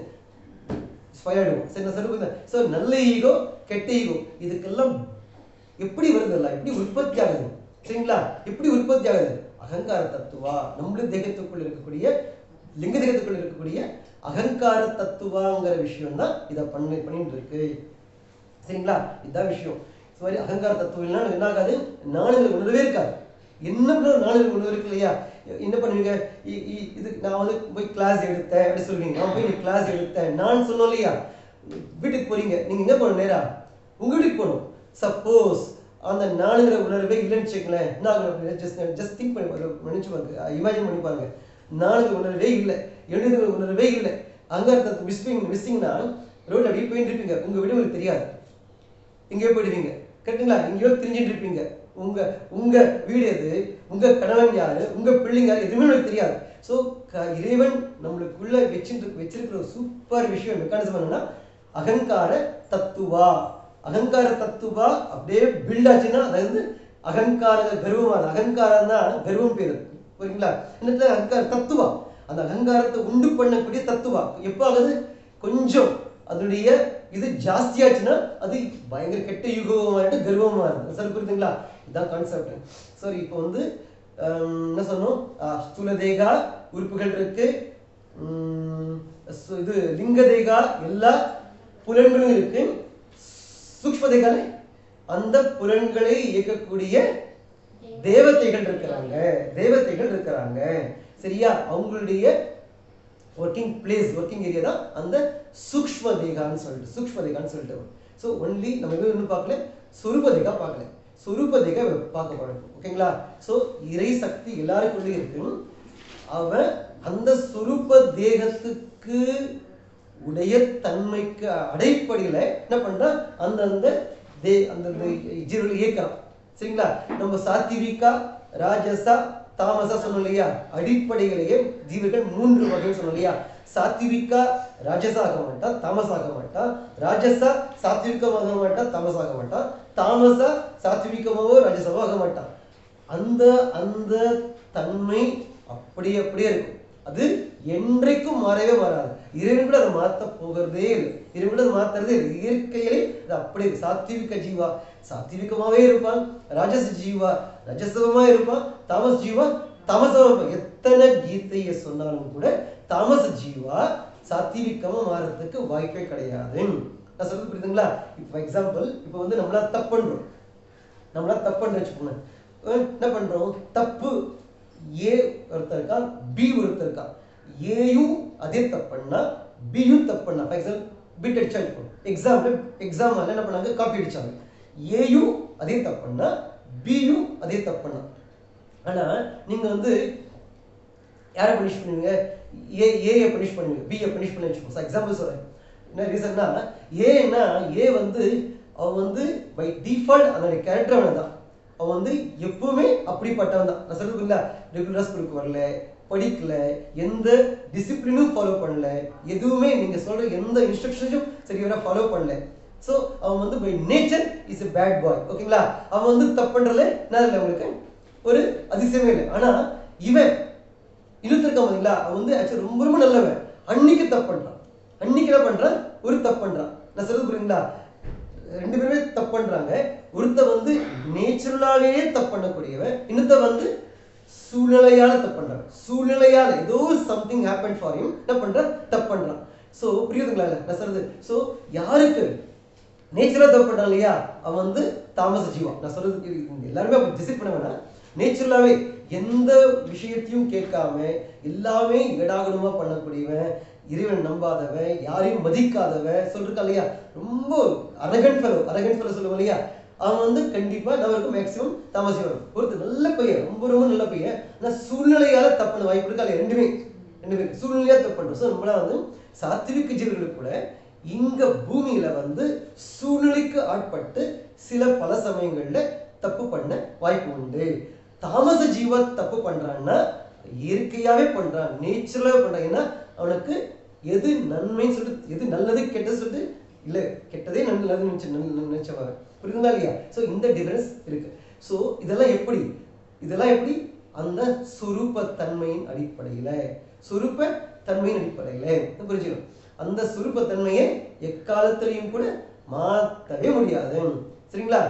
ஸ்பைலாயிடும். சரி நான் சொல்லுங்க. ஸோ நல்ல ஈகோ கெட்ட ஈகோ இதுக்கெல்லாம் எப்படி வருது, எப்படி உற்பத்தி ஆகுது, சரிங்களா, எப்படி உற்பத்தி ஆகுது, அகங்கார தத்துவா, நம்மளுடைய தேகத்துக்குள்ள இருக்கக்கூடிய லிங்க தேகத்துக்குள்ள இருக்கக்கூடிய அகங்கார தத்துவாங்கிற விஷயம் தான் இதை பண்ணிட்டு இருக்கு, சரிங்களா. இதுதான் விஷயம். மாதிரி அகங்கார தத்துவம் இல்லைன்னா என்ன ஆகாது, நானுங்கிற உணர்வே இருக்காது. என்ன நானுங்கிற உணர்வு இருக்கு இல்லையா, என்ன பண்ணுவீங்க, இது நான் வந்து போய் கிளாஸ் எடுத்தேன் அப்படி சொல்லுவீங்க, நான் போய் கிளாஸ் எடுத்தேன் நான் சொன்னோம் இல்லையா, வீட்டுக்கு போறீங்க, நீங்க என்ன பண்ணணும், நேரா உங்க வீட்டுக்கு போகணும். சப்போஸ் அந்த நானுங்கிற உணர்வே இல்லைன்னு வச்சுக்கலேன், என்ன ஜஸ்ட் திங்க் பண்ணி பாருங்க, நினைச்சு பாருங்க, இமேஜின் பண்ணி பாருங்க, நானுங்கிற உணர்வே இல்லை, எழுதுகிற உணர்வே இல்லை, அங்க மிஸ்ஸிங்னா ரோட்ல அப்படியே போயிட்டு இருப்பீங்க, உங்க வீடு உங்களுக்கு தெரியாது, எங்கேயோ போயிடுவீங்க, கரெக்டுங்களா, எங்கேயோ தெரிஞ்சுட்டு இருப்பீங்க, உங்க வீடு எது, உங்க கணவன் யாரு, உங்க பிள்ளைங்க யாரு, எதுவுமே உங்களுக்கு தெரியாது. ஸோ இறைவன் நம்மளுக்குள்ள வச்சிருக்கிற ஒரு சூப்பர் விஷயம் மெக்கானிசம் என்னன்னா அகங்கார தத்துவா. அகங்கார தத்துவா அப்படியே பில்ட் ஆச்சுன்னா அது வந்து அகங்கார கர்வமான, அகங்காரம் தான் கர்வம் பேரு, புரியுங்களா. இந்த அகங்கார தத்துவா, அந்த அகங்காரத்தை உண்டு பண்ணக்கூடிய தத்துவா எப்போ ஆகுது, கொஞ்சம் அதனுடைய இது ஜாஸ்தியாச்சுன்னா அது பயங்கர கெட்ட யுகமாயிட்டு கர்வமா இருக்கு. சரி புரியுதுங்களா, இதுதான் கான்செப்ட். சரி இப்போ வந்து என்ன சொன்னோம், ஸ்தூல தேகா உறுப்புகள் இருக்கு, இது லிங்க தேகா எல்லா புலன்களும் இருக்கு, சூக்ஷ்ம தேகா அந்த புலன்களை இயக்கக்கூடிய தேவதைகள் இருக்கிறாங்க, சரியா. அவங்களுடைய ஒர்க்கிங் பிளேஸ், ஒர்க்கிங் ஏரியா தான் அந்த சூக்ஷ்ம தேகான்னு சொல்லிட்டு. ஸோ ஒன்லி நம்ம இன்னும் பார்க்கல, சொரூப தேகா பார்க்கல, சொரூப தேகா பார்க்க போறோம், ஓகேங்களா. ஸோ இறை சக்தி எல்லாருக்குள்ளே இருக்கு, அவன் அந்த சொரூப தேகத்துக்கு உடைய தன்மைக்கு அடிப்படையில என்ன பண்றா, அந்த ஜீவர்கள் இயக்கலாம், சரிங்களா. நம்ம சாத்விகா ராஜசா தாமசா சொன்னோம் இல்லையா, அடிப்படைகளையே ஜீவர்கள் 3 வகை சொன்னோம் இல்லையா. சாத்விகா ராஜசா ஆக மாட்டா, தாமச ஆக மாட்டா. ராஜசா சாத்விகமாக மாட்டா, தாமச ஆக மாட்டா. தாமசா சாத்விகமாவோ ராஜசாவோ ஆக மாட்டா. அந்த அந்த தன்மை அப்படியே இருக்கும். அது என்றைக்கும் மாறவே மாறாது. இறைவன் கூட அதை மாற்ற போகிறதே இல்லை. இறைவன் கூட அதை மாத்துறதே இல்லை. இயற்கையிலே அது அப்படியே சாத்விக ஜீவா சாத்விகமாவே இருப்பான், ராஜச ஜீவா ரஜசவமா இருப்பான், தாமச ஜீவா தாமசமா இருப்பான். எத்தனை கீதையை சொன்னாலும் கூட தாமச ஜீவா சாத்விகமா மாறதுக்கு வாய்ப்பே கிடையாது. நான் சொல்றது புரியுதுங்களா? இப்போ எக்ஸாம்பிள், இப்போ வந்து நம்மளா தப்பு பண்றோம் வச்சுக்கோங்க. என்ன பண்றோம்? தப்பு ஏ ஒருத்தர் இருக்கா, பி ஒருத்தர் இருக்கா. ஏயும் அதே தப்பு பண்ணா, பியும் தப்பு பண்ணா. ஃபார் எக்ஸாம்பிள் பிட் அடிச்சா எக்ஸாம் என்ன பண்ணாங்க, காப்பி அடிச்சாங்க. ஏயும் அதே தப்பு பண்ணா, பியும் அதே தப்பு பண்ணா. ஆனா நீங்க வந்து யாரை பனிஷ் பண்ணுவீங்க? ஏயை பனிஷ் பண்ணுவீங்க, பியை பனிஷ் பண்ணி வச்சுக்கோங்க. எக்ஸாம்பிள் சொல்றேன். என்ன ரீசன்னா, ஏ வந்து அவன் வந்து பை டிஃபால்ட் அதனுடைய கேரக்டர் அவன் தான். அவன் வந்து எப்பவுமே அப்படிப்பட்டவன் தான். நான் சொல்றது இல்ல, ரெகுலரா ஸ்கூலுக்கு வரல, படிக்கல, எந்த டிசிப்ளினும் ஃபாலோ பண்ணல, எதுவுமே நீங்க சொல்ற எந்த இன்ஸ்ட்ரக்ஷனும் சரிவர ஃபாலோ பண்ணல. ஸோ அவன் வந்து by nature is a bad boy. ஓகேங்களா? அவன் வந்து தப்பு பண்றதுல என்ன இல்லை, உங்களுக்கு ஒரு அதிசயமே இல்லை. ஆனா இவன் இழுத்துருக்கான் பார்த்தீங்களா, அவன் வந்து ஆக்சுவலி ரொம்ப ரொம்ப நல்லவன். அன்னைக்கு தப்பு பண்றான், அன்னைக்கு என்ன பண்றான், ஒரு தப்பு பண்றான். நான் சொல்றது புரியுங்களா? ரெண்டு பேருமே தப்பு பண்றாங்க. ஒருத்த வந்து நேச்சுரலாவே தப்பு பண்ணக்கூடியவன், இன்னொருத்த வந்து சூழ்நிலையால தப்பு பண்றான். சூழ்நிலையால ஏதோ சம்திங் ஹேப்பன் ஃபார் ஹிம், என்ன பண்றான், தப்பு பண்றான். சோ புரியுதுங்களா நான் சொல்றது? சோ யாருக்கு நேச்சுரலா தப்பு பண்றான் இல்லையா, அவன் வந்து தாமச ஜீவா. நான் சொல்றது எல்லாருமே டிசைட் பண்ண வேணாம். நேச்சுரலாவே எந்த விஷயத்தையும் கேட்காம எல்லாமே ஏடாகணுமா பண்ணக்கூடியவன், இறைவன் நம்பாதவன், யாரையும் மதிக்காதவன் சொல்றா இல்லையா, ரொம்ப அரகன் ஃபெலோ சொல்லுவோம் இல்லையா, அவன் வந்து கண்டிப்பா நமக்கு மேக்சிமம் தாமசி வரும். ஒருத்தர் நல்ல பையன், ரொம்ப ரொம்ப நல்ல பையன், ஆனா சூழ்நிலையால தப்புன வாய்ப்பு இருக்கு. அல்ல ரெண்டு பேர் சூழ்நிலையா தப்பு பண்றோம். ஸோ நம்மளா வந்து சாத்விக ஜீவர்களுக்கு கூட இங்க பூமியில வந்து சூழ்நிலைக்கு ஆட்பட்டு சில பல சமயங்கள்ல தப்பு பண்ண வாய்ப்பு உண்டு. தாமச ஜீவ தப்பு பண்றான்னா இயற்கையாவே பண்றான், நேச்சுரலாவே பண்றான். ஏன்னா அவனுக்கு எது நன்மைன்னு சொல்லிட்டு, எது நல்லது கெட்டது சொல்லிட்டு இல்ல, கெட்டதே நல்லதுன்னு நினைச்சவன். புரியுதுங்களா இல்லையா? ஸோ இந்த டிஃபரன்ஸ் இருக்கு. ஸோ இதெல்லாம் எப்படி அந்த சுரூப தன்மையின் அடிப்படையில புரிஞ்சுக்கணும். அந்த சுரூப தன்மையை எக்காலத்திலையும் கூட மாற்றவே முடியாது. சரிங்களா?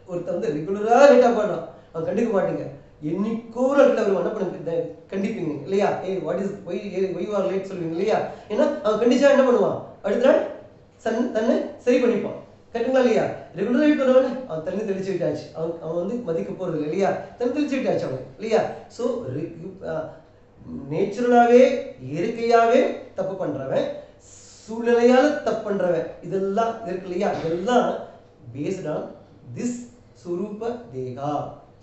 ஒருத்தர் வந்து ரெகுலரா லேட்டா போடுறான், அவன் கண்டுக்க மாட்டீங்க. என்னைக்கோ லேட்டா வருவான், என்ன பண்ண கண்டிப்பீங்க இல்லையா? What is why are late சொல்லுவீங்க இல்லையா? ஏன்னா அவன் கண்டிச்சா என்ன பண்ணுவான், அடுத்த நாள் தன்னை சரி பண்ணிப்பான். கரெக்டுங்களா இல்லையா? ரெகுலரா லேட் வருவானே, அவன் தண்ணி தெளிச்சு விட்டாச்சு, அவன் வந்து மதிக்க போறது இல்லை இல்லையா? தண்ணி தெளிச்சு விட்டாச்சு அவன் இல்லையா? ஸோ நேச்சுரலாவே இயற்கையாவே தப்பு பண்றவன், சூழ்நிலையால தப்பு பண்றவன், இதெல்லாம் இருக்கு இல்லையா? இதெல்லாம் பேஸ்ட் ஆன் திஸ் சுரூப தேகா.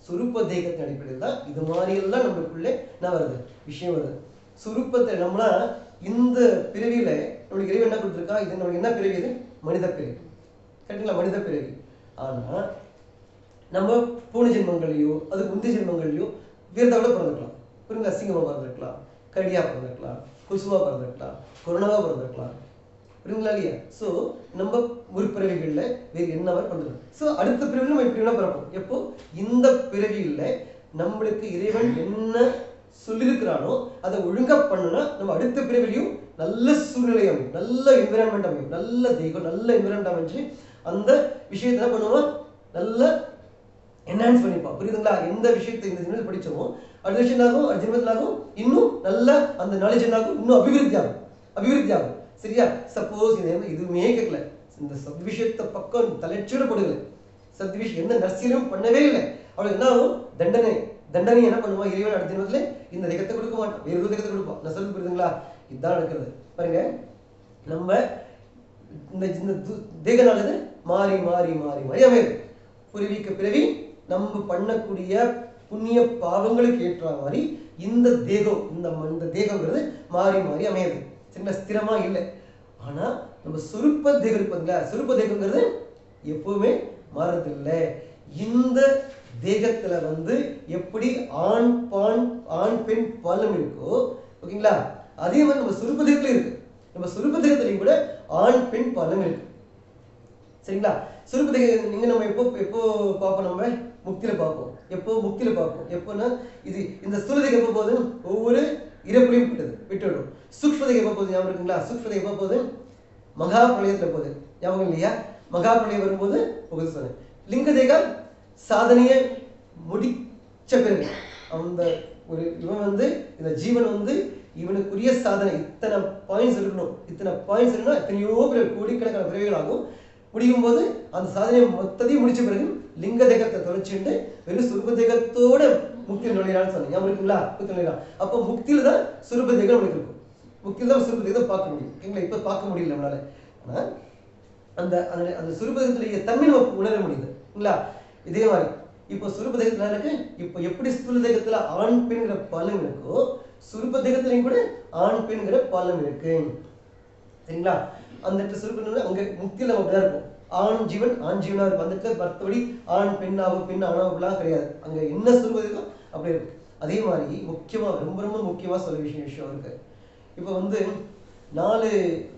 சுரூப தேகத்தின் அடிப்படையில் தான் இது மாதிரி எல்லாம் நம்மளுக்குள்ளே என்ன வருது, விஷயம் வருது. சுரூபத்தை நம்மளா இந்த பிறவியில நம்மளுக்கு இறைவன் என்ன கொடுத்துருக்கா, இது நம்மளுக்கு என்ன பிறவி, இது மனித பிறவி. கரெக்டுங்களா? மனித பிறவி. ஆனா நம்ம பூனை ஜென்மங்களையோ அதுக்கு முந்தைய ஜென்மங்களையோ வீரத்தாவோட பிறந்திருக்கலாம். புரியுங்க? அசிங்கமா பிறந்திருக்கலாம், கடியா பிறந்திருக்கலாம், குசுவா பிறந்திருக்கலாம், கொரோனாவா பிறந்திருக்கலாம். புரியுங்களா இல்லையா? ஸோ நம்ம ஒரு பிறவிகள்ல வேறு என்னவா பிறந்திருக்கோம். ஸோ அடுத்த பிறவில நம்ம இப்படி வேணா பிறப்போம். எப்போ இந்த பிறவியில நம்மளுக்கு இறைவன் என்ன சொல்லியிருக்கிறானோ அதை ஒழுங்கா பண்ணனா நம்ம அடுத்த பிறவிலையும் நல்ல சூழ்நிலை அமையும், நல்ல என்விரான்மெண்ட் அமையும், நல்ல தெய்வம் நல்ல என்விரான்மெண்ட் அமைஞ்சு அந்த விஷயத்தை என்ன பண்ணுவோம், நல்ல என்ஹான்ஸ் பண்ணிப்போம். புரியுதுங்களா? எந்த விஷயத்தை இந்த ஜென்மத்தில் படிச்சோமோ அடுத்த விஷயம் ஆகும், அடுத்த ஜென்மத்தில் ஆகும், இன்னும் நல்ல அந்த நாலேஜ் என்னாகும், இன்னும் அபிவிருத்தி ஆகும். சரியா? சப்போஸ் இதுவுமே கேட்கல, இந்த சத் விஷயத்தை பக்கம் தலைச்சூட போடுகல, சத் விஷயம் எந்த நர்சியலும் பண்ணவே இல்லை, அவளுக்கு என்ன ஆகும், தண்டனை என்ன பண்ணுவான் இறைவன் அடுத்த ஜென்மத்துல இந்த தேகத்தை கொடுக்க மாட்டான், வேறு ஒரு தேகத்தை கொடுப்பான். நான் சொல்றது புரியுதுங்களா? இதுதான் நடக்கிறது. பாருங்க, நம்ம இந்த தேகனானது மாறி மாறி மாறி மாறி அமையுது. புரிவிக்க பிறவி நம்ம பண்ணக்கூடிய புண்ணிய பாவங்களுக்கு ஏற்ற மாதிரி இந்த தேகங்கிறது மாறி மாறி அமையுது. சரிங்களா? ஸ்திரமா இல்லை. ஆனா நம்ம சுருப்ப தேகம் இருப்பதுங்களா, சுருப்ப தேகங்கிறது எப்பவுமே மாறுறது இல்லை. இந்த தேகத்துல வந்து எப்படி ஆண் பெண் பாலம் இருக்கோ, ஓகேங்களா, அதே மாதிரி நம்ம சுருபதேகத்துல இருக்கு. நம்ம சுருபதேகத்திலையும் கூட ஆண் பெண் பாலம் இருக்கு. சரிங்களா? சுருபதேகம் நீங்க நம்ம எப்போ எப்போ பார்ப்போம்? நம்ம முக்தியில பார்ப்போம். எப்போ? முக்தியில பார்ப்போம். எப்போன்னா இது இந்த ஸ்தூலதேகம் எப்போ போகுது? ஒவ்வொரு இறப்புலையும் விட்டுடும். சூக்ஷ்மதேகம் எப்போ போகுது? ஞாபகம் இருக்குங்களா? சூக்ஷ்மதேகம் எப்போ போகுது? மகா பிரளயத்துல போகுது. ஞாபகம் இல்லையா? மகா பிரளயம் வரும்போது போகுது சொன்னேன். லிங்கதேகம் சாதனையை முடிச்ச பிறகு அந்த ஒரு இவன் இந்த ஜீவன் இவனுக்குரிய சாதனை இத்தனை பாயிண்ட்ஸ் இருக்கணும், இத்தனை பாயிண்ட்ஸ் இருக்கணும், எத்தனையோ கோடிக்கணக்கான பிறவிகள் ஆகும். முடியும் போது அந்த சாதனையை மொத்தத்தையும் முடிச்ச பிறகு லிங்க தேகத்தை தொலைச்சுட்டு வெறும் சுரூப தேகத்தோட முக்தியில் நுழையிறான்னு சொன்னீங்க. ஞாபகம் இருக்குங்களா? முக்தி நுழையிறான். அப்போ முக்தியில தான் சுரூப தேகம் நம்மளுக்கு இருக்கும். முக்தியில தான் சுரூப தேகத்தை பார்க்க முடியும். ஓகேங்களா? இப்ப பார்க்க முடியல நம்மளால. ஆனா அந்த அந்த சுரூபதேகத்துடைய தன்மை நம்ம உணர முடியுது. இல்லைங்களா? இதே மாதிரி இப்போ சுரூபதேகத்துல இருக்கு. இப்போ எப்படி ஸ்தூல தேகத்துல ஆண் பெண்கிற பலம் இருக்கோ, சுரூபதேகத்திலையும் கூட ஆண் பெண்கிற பலம் இருக்கு. சரிங்களா? அந்த சுரூபம் அங்க முக்தியில நம்ம அப்படிதான் இருக்கும். ஆண் ஜீவன் ஆண் ஜீவனா இருக்கும். அந்த இடத்துல மற்றபடி ஆண் பெண்ணாகும் பெண் ஆணாவெல்லாம் கிடையாது. அங்க என்ன சுரூபதேகம் அப்படி இருக்கு. அதே மாதிரி முக்கியமா ரொம்ப ரொம்ப முக்கியமா சொல்ல விஷயம் இருக்கு. இப்போ 4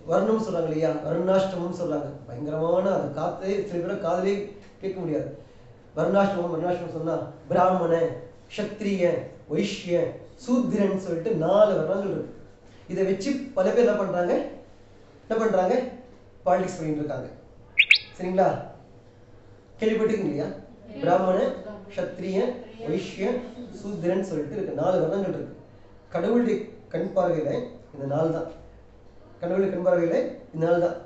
வர்ணம் சொல்றாங்க இல்லையா? வர்ணாஷ்டமம் சொல்றாங்க. பயங்கரமான அது காத்தே சில பேரை காதலே கேட்க முடியாது. வர்ணாஷ்டமம் சொன்னா பிராமண, சத்திரிய, வைஷ்ய, சூத்திரன் சொல்லிட்டு 4 வர்ணங்கள் இருக்கு. இதை வச்சு பல பேர் என்ன பண்றாங்க? பாலிடிக்ஸ் பண்ணிட்டு இருக்காங்க. சரிங்களா? கேள்விப்பட்டிருக்கீங்க இல்லையா? பிராமண, சத்திரிய, வைஷ்ய, சூத்திரன் சொல்லிட்டு இருக்கு. 4 வர்ணங்கள் இருக்கு. கடவுளுடைய கண் பார்வையில இந்த 4 தான். கடவுளுடைய கண் பார்வையில இந்த 4 தான்.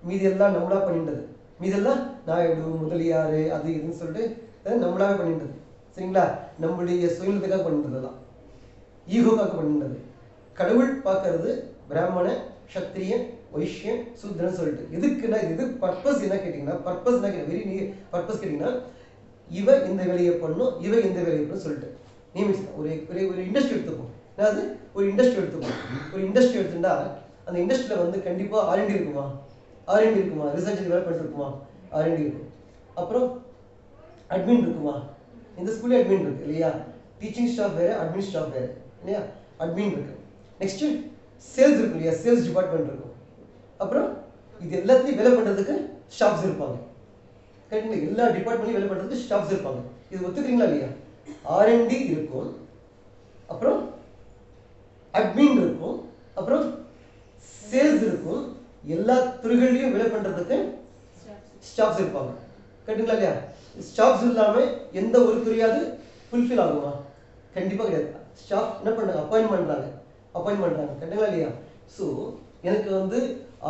மீதி எல்லாம் நம்மளா பண்ணிட்டது. மீதெல்லாம் நாயுடு, முதலியாரு, அது இதுன்னு சொல்லிட்டு நம்மளாவே பண்ணிட்டது. சரிங்களா? நம்மளுடைய சுயநலத்துக்காக பண்ணிட்டதுதான், ஈகோக்காக பண்ணிட்டது. கடவுள் பார்க்கறது பிராமண, சத்திரிய, வைஷ்ய, சூத்திரன் சொல்லிட்டு. எதுக்குன்னா இது பர்பஸ் என்ன கேட்டீங்கன்னா, பர்பஸ் கேட்டீங்கன்னா இவ இந்த வேலையை பண்ணும், இவ இந்த வேலையை பண்ணும் சொல்லிட்டு நியமிச்சு ஒரு இண்டஸ்ட்ரி எடுத்துப்போம். அதாவது ஒரு இண்டஸ்ட்ரி எடுத்துட்டா அந்த இண்டஸ்ட்ரியில கண்டிப்பா R&D இருக்குமா? ரிசர்ச் டெவலப்மெண்ட் இருக்குமா? R&D இருக்கும். அப்புறம் அட்மின் இருக்குமா? இந்த ஸ்கூல்ல அட்மின் இருக்கு இல்லையா? டீச்சிங் ஸ்டாஃப் வேற, அட்மின் ஸ்டாஃப் வேற இல்லையா? அட்மின் இருக்கு. நெக்ஸ்ட் சேல்ஸ் இருக்கு இல்லையா? சேல்ஸ் டிபார்ட்மெண்ட் இருக்கும். அப்புறம் இது எல்லாத்தையும் வேலை பண்றதுக்கு ஸ்டாஃப்ஸ் இருப்பாங்க. கரெக்டுங்களா? எல்லா டிபார்ட்மெண்ட்லையும் வேலை பண்றதுக்கு ஸ்டாஃப்ஸ் இருப்பாங்க. இது ஒத்துக்கிறீங்களா இல்லையா? R&D இருக்கும், அப்புறம் அட்மின் இருக்கும், அப்புறம் சேல்ஸ் இருக்கும். எல்லா துறைகளிலும் வேலை பண்றதுக்கு ஸ்டாஃப்ஸ் இருப்பாங்க. கரெக்டுங்களா இல்லையா? ஸ்டாஃப்ஸ் இல்லாம எந்த ஒரு துறையாவது ஃபுல்ஃபில் ஆகுமா? கண்டிப்பா கிடையாது. ஸ்டாஃப் என்ன பண்றாங்க? அப்பாயின்ட் பண்றாங்க. கரெக்டுங்களா இல்லையா? ஸோ எனக்கு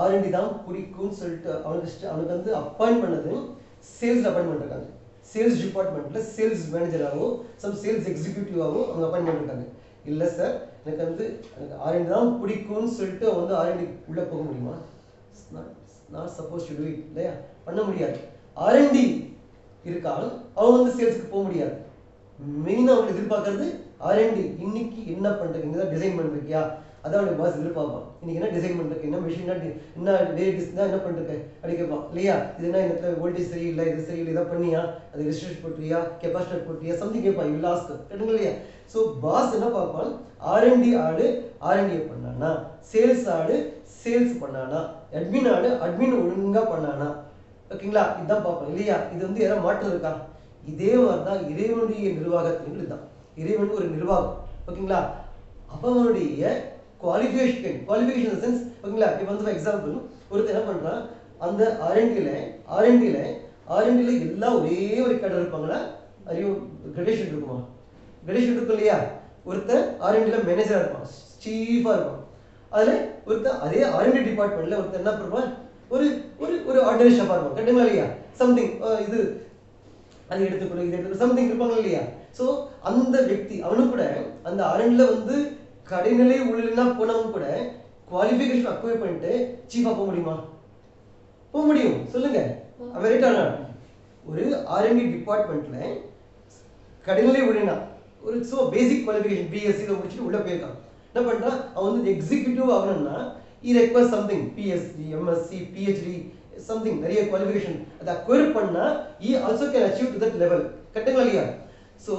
R&D தான் பிடிக்கும்னு சொல்லிட்டு அவனுக்கு அப்பாயின்ட் பண்ணது சேல்ஸ் அப்பாயின்ட் பண்ணிருக்காங்க. சேல்ஸ் டிபார்ட்மெண்ட்ல சேல்ஸ் மேனேஜராகவும் சேல்ஸ் எக்ஸிக்யூட்டிவாகவும் அவங்க அப்பாயின்ட் பண்ணிருக்காங்க. இல்ல சார், எனக்கு R&D தான் பிடிக்கும்னு சொல்லிட்டு R&D உள்ள போக முடியுமா? Not suppose to to it இல்லையா? பண்ண முடியாது. R&D இருக்காங்க, அவங்க சேல்ஸ்க்கு போக முடியாது. மெயினா அவங்க எதிர்பார்க்கறது R&D. இன்னைக்கு என்ன பண்றீங்க? இதான் டிசைன் பண்றீங்க, அதான் அவனுக்கு பாஸ் எதிர்பார்ப்பான். இன்னைக்கு என்ன டிசைன் பண்றீங்க, என்ன மிஷின், என்ன வேரியஸ் என்ன பண்றீங்க அப்படி கேட்பான் இல்லையா? இது என்ன, இந்த வோல்டேஜ் சரியில்லை, இது சரியில்லை, இதை பண்ணியா, அது ரெசிஸ்டன்ஸ் போட்டியா, கெப்பாசிட்டர் போட்டியா, சம்திங் கேட்பான். இது லாஸ்ட் கேட்டுங்க இல்லையா? ஸோ பாஸ் என்ன பார்ப்பான்? R&D ஆளு R&D பண்ணானா, சேல்ஸ் ஆளு சேல்ஸ் பண்ணானா, அட்மின் ஆளு அட்மின் ஒழுங்கா பண்ணானா. ஓகேங்களா? இதுதான் பார்ப்போம் இல்லையா? இது யாரும் மாற்றம் இருக்கா? இதே மாதிரிதான் இறைவனுடைய நிர்வாகத்தின் இதுதான். இறைவன் ஒரு நிர்வாகம். ஓகேங்களா? அவனுடைய குவாலிஃபிகேஷன் சென்ஸ். ஓகேங்களா? இப்போ ஃபார் எக்ஸாம்பிள் ஒருத்தர் என்ன பண்றான், அந்த R&Dல எல்லாம் ஒரே ஒரு கடை இருப்பாங்களா? அறிவு கிரடேஷன் இருக்குமா? கிரடேஷன் இருக்கும் இல்லையா? ஒருத்தர் R&Dல மேனேஜரா இருப்பான், சீஃபா இருப்பான். அதுல ஒருத்தர் அதே R&D டிபார்ட்மெண்ட்ல ஒருத்தர் என்ன பண்ணுவான், ஒரு ஒரு ஆர்டினரி ஷாப்பா இருப்பான். கரெக்டுங்களா இல்லையா? சம்திங் இது அது எடுத்துக்கணும், இது எடுத்துக்கணும், சம்திங் இருப்பாங்க இல்லையா? ஸோ அந்த व्यक्ति அவனுக்கு கூட அந்த R&Dல கடைநிலை ஊழியனா போனவங்க கூட குவாலிஃபிகேஷன் அக்வயர் பண்ணிட்டு சீஃபா போக முடியுமா? போக முடியும். சொல்லுங்க. வெரைட்டான ஒரு R&D டிபார்ட்மெண்ட்ல கடைநிலை ஊழியனா ஒரு பேசிக் குவாலிஃபிகேஷன் BSc முடிச்சுட்டு உள்ள போயிருக்கான். என்ன பண்றான்? அவன் எக்ஸிக்யூட்டிவ் ஆகணும்னா he requires something, PhD, MSc, PhD, something நிறைய குவாலிஃபிகேஷன் அதை அக்வயர் பண்ணா he also can achieve to that level. கரெக்டுங்களா இல்லையா? So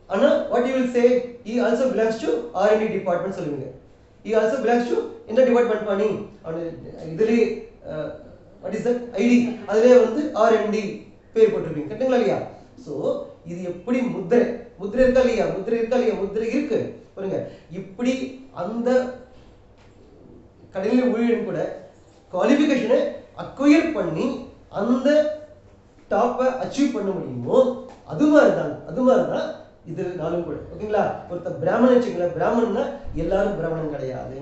ஆனா what you will say, he also belongs to R&D department சொல்லுவீங்க. he also belongs to இந்த டிபார்ட்மெண்ட் பண்ணி இதுலயே what is that ID அதுலயே வந்து R&D பேர் போட்டுருப்பீங்க கரெக்ட்டுங்களா இல்லையா? சோ இது எப்படி முத்திரை இருக்கா இல்லையா? முத்திரை இருக்கு பாருங்க. இப்படி அந்த கடையில ஊழியன் கூட குவாலிஃபிகேஷனை அக்வயர் பண்ணி அந்த டாப்பை அச்சீவ் பண்ண முடியுமோ அது மாதிரி தான் இது நாளும் கூட. ஓகேங்களா? ஒருத்த பிராமணன் வச்சுக்கல, பிராமணன்னா எல்லாரும் பிராமணன் கிடையாது.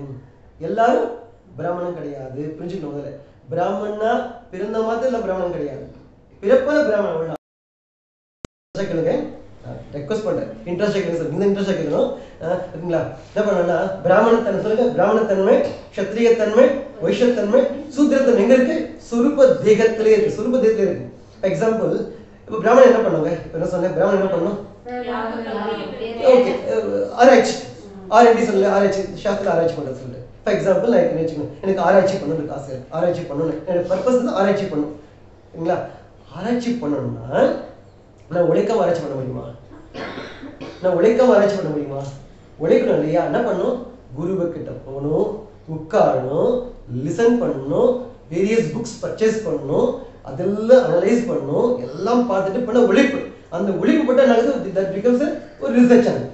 புரிஞ்சுக்கணும். முதல்ல பிராமணனா பிறந்த மாதிரி எல்லாம் பிராமணன் கிடையாது, பிறப்பால பிராமணன். ரெக்வஸ்ட் பண்றேன், இன்ட்ரெஸ்ட் கேட்கணும், இந்த இன்ட்ரெஸ்ட் கேட்கணும். ஓகேங்களா? என்ன பண்ணா பிராமணத்தன்மை சொல்லுங்க. பிராமணத்தன்மை, சத்திரியத்தன்மை, வைஷ்யத்தன்மை, சூத்திரத்தன்மை எங்க இருக்கு? சுரூப தேகத்திலே இருக்கு. எக்ஸாம்பிள், இப்போ பிராமணன் என்ன பண்ணுவாங்க? இப்போ என்ன சொன்னேன், பிராமணன் என்ன பண்ணணும்? ஓகே, ஆராய்ச்சி சொல்லல, ஆராய்ச்சி சாஸ்திர ஆராய்ச்சி பண்றது சொல்லு. ஃபார் எக்ஸாம்பிள் நான் எனக்கு ஆராய்ச்சி பண்ணணும் ஆசை, ஆராய்ச்சி பண்ணணும், எனக்கு பர்பஸ் வந்து ஆராய்ச்சி பண்ணணும். சரிங்களா? ஆராய்ச்சி பண்ணணும்னா நான் உழைக்காம ஆராய்ச்சி பண்ண முடியுமா? உழைக்கணும் இல்லையா? என்ன பண்ணணும்? குருவை கிட்ட போகணும், உட்காரணும், லிசன் பண்ணணும், வேரியஸ் புக்ஸ் பர்ச்சேஸ் பண்ணணும், அதெல்லாம் அனலைஸ் பண்ணணும், எல்லாம் பார்த்துட்டு பண்ண உழைப்பு. அந்த உழைப்பு பட்ட ஒரு ரிசர்ச் ஆகும்.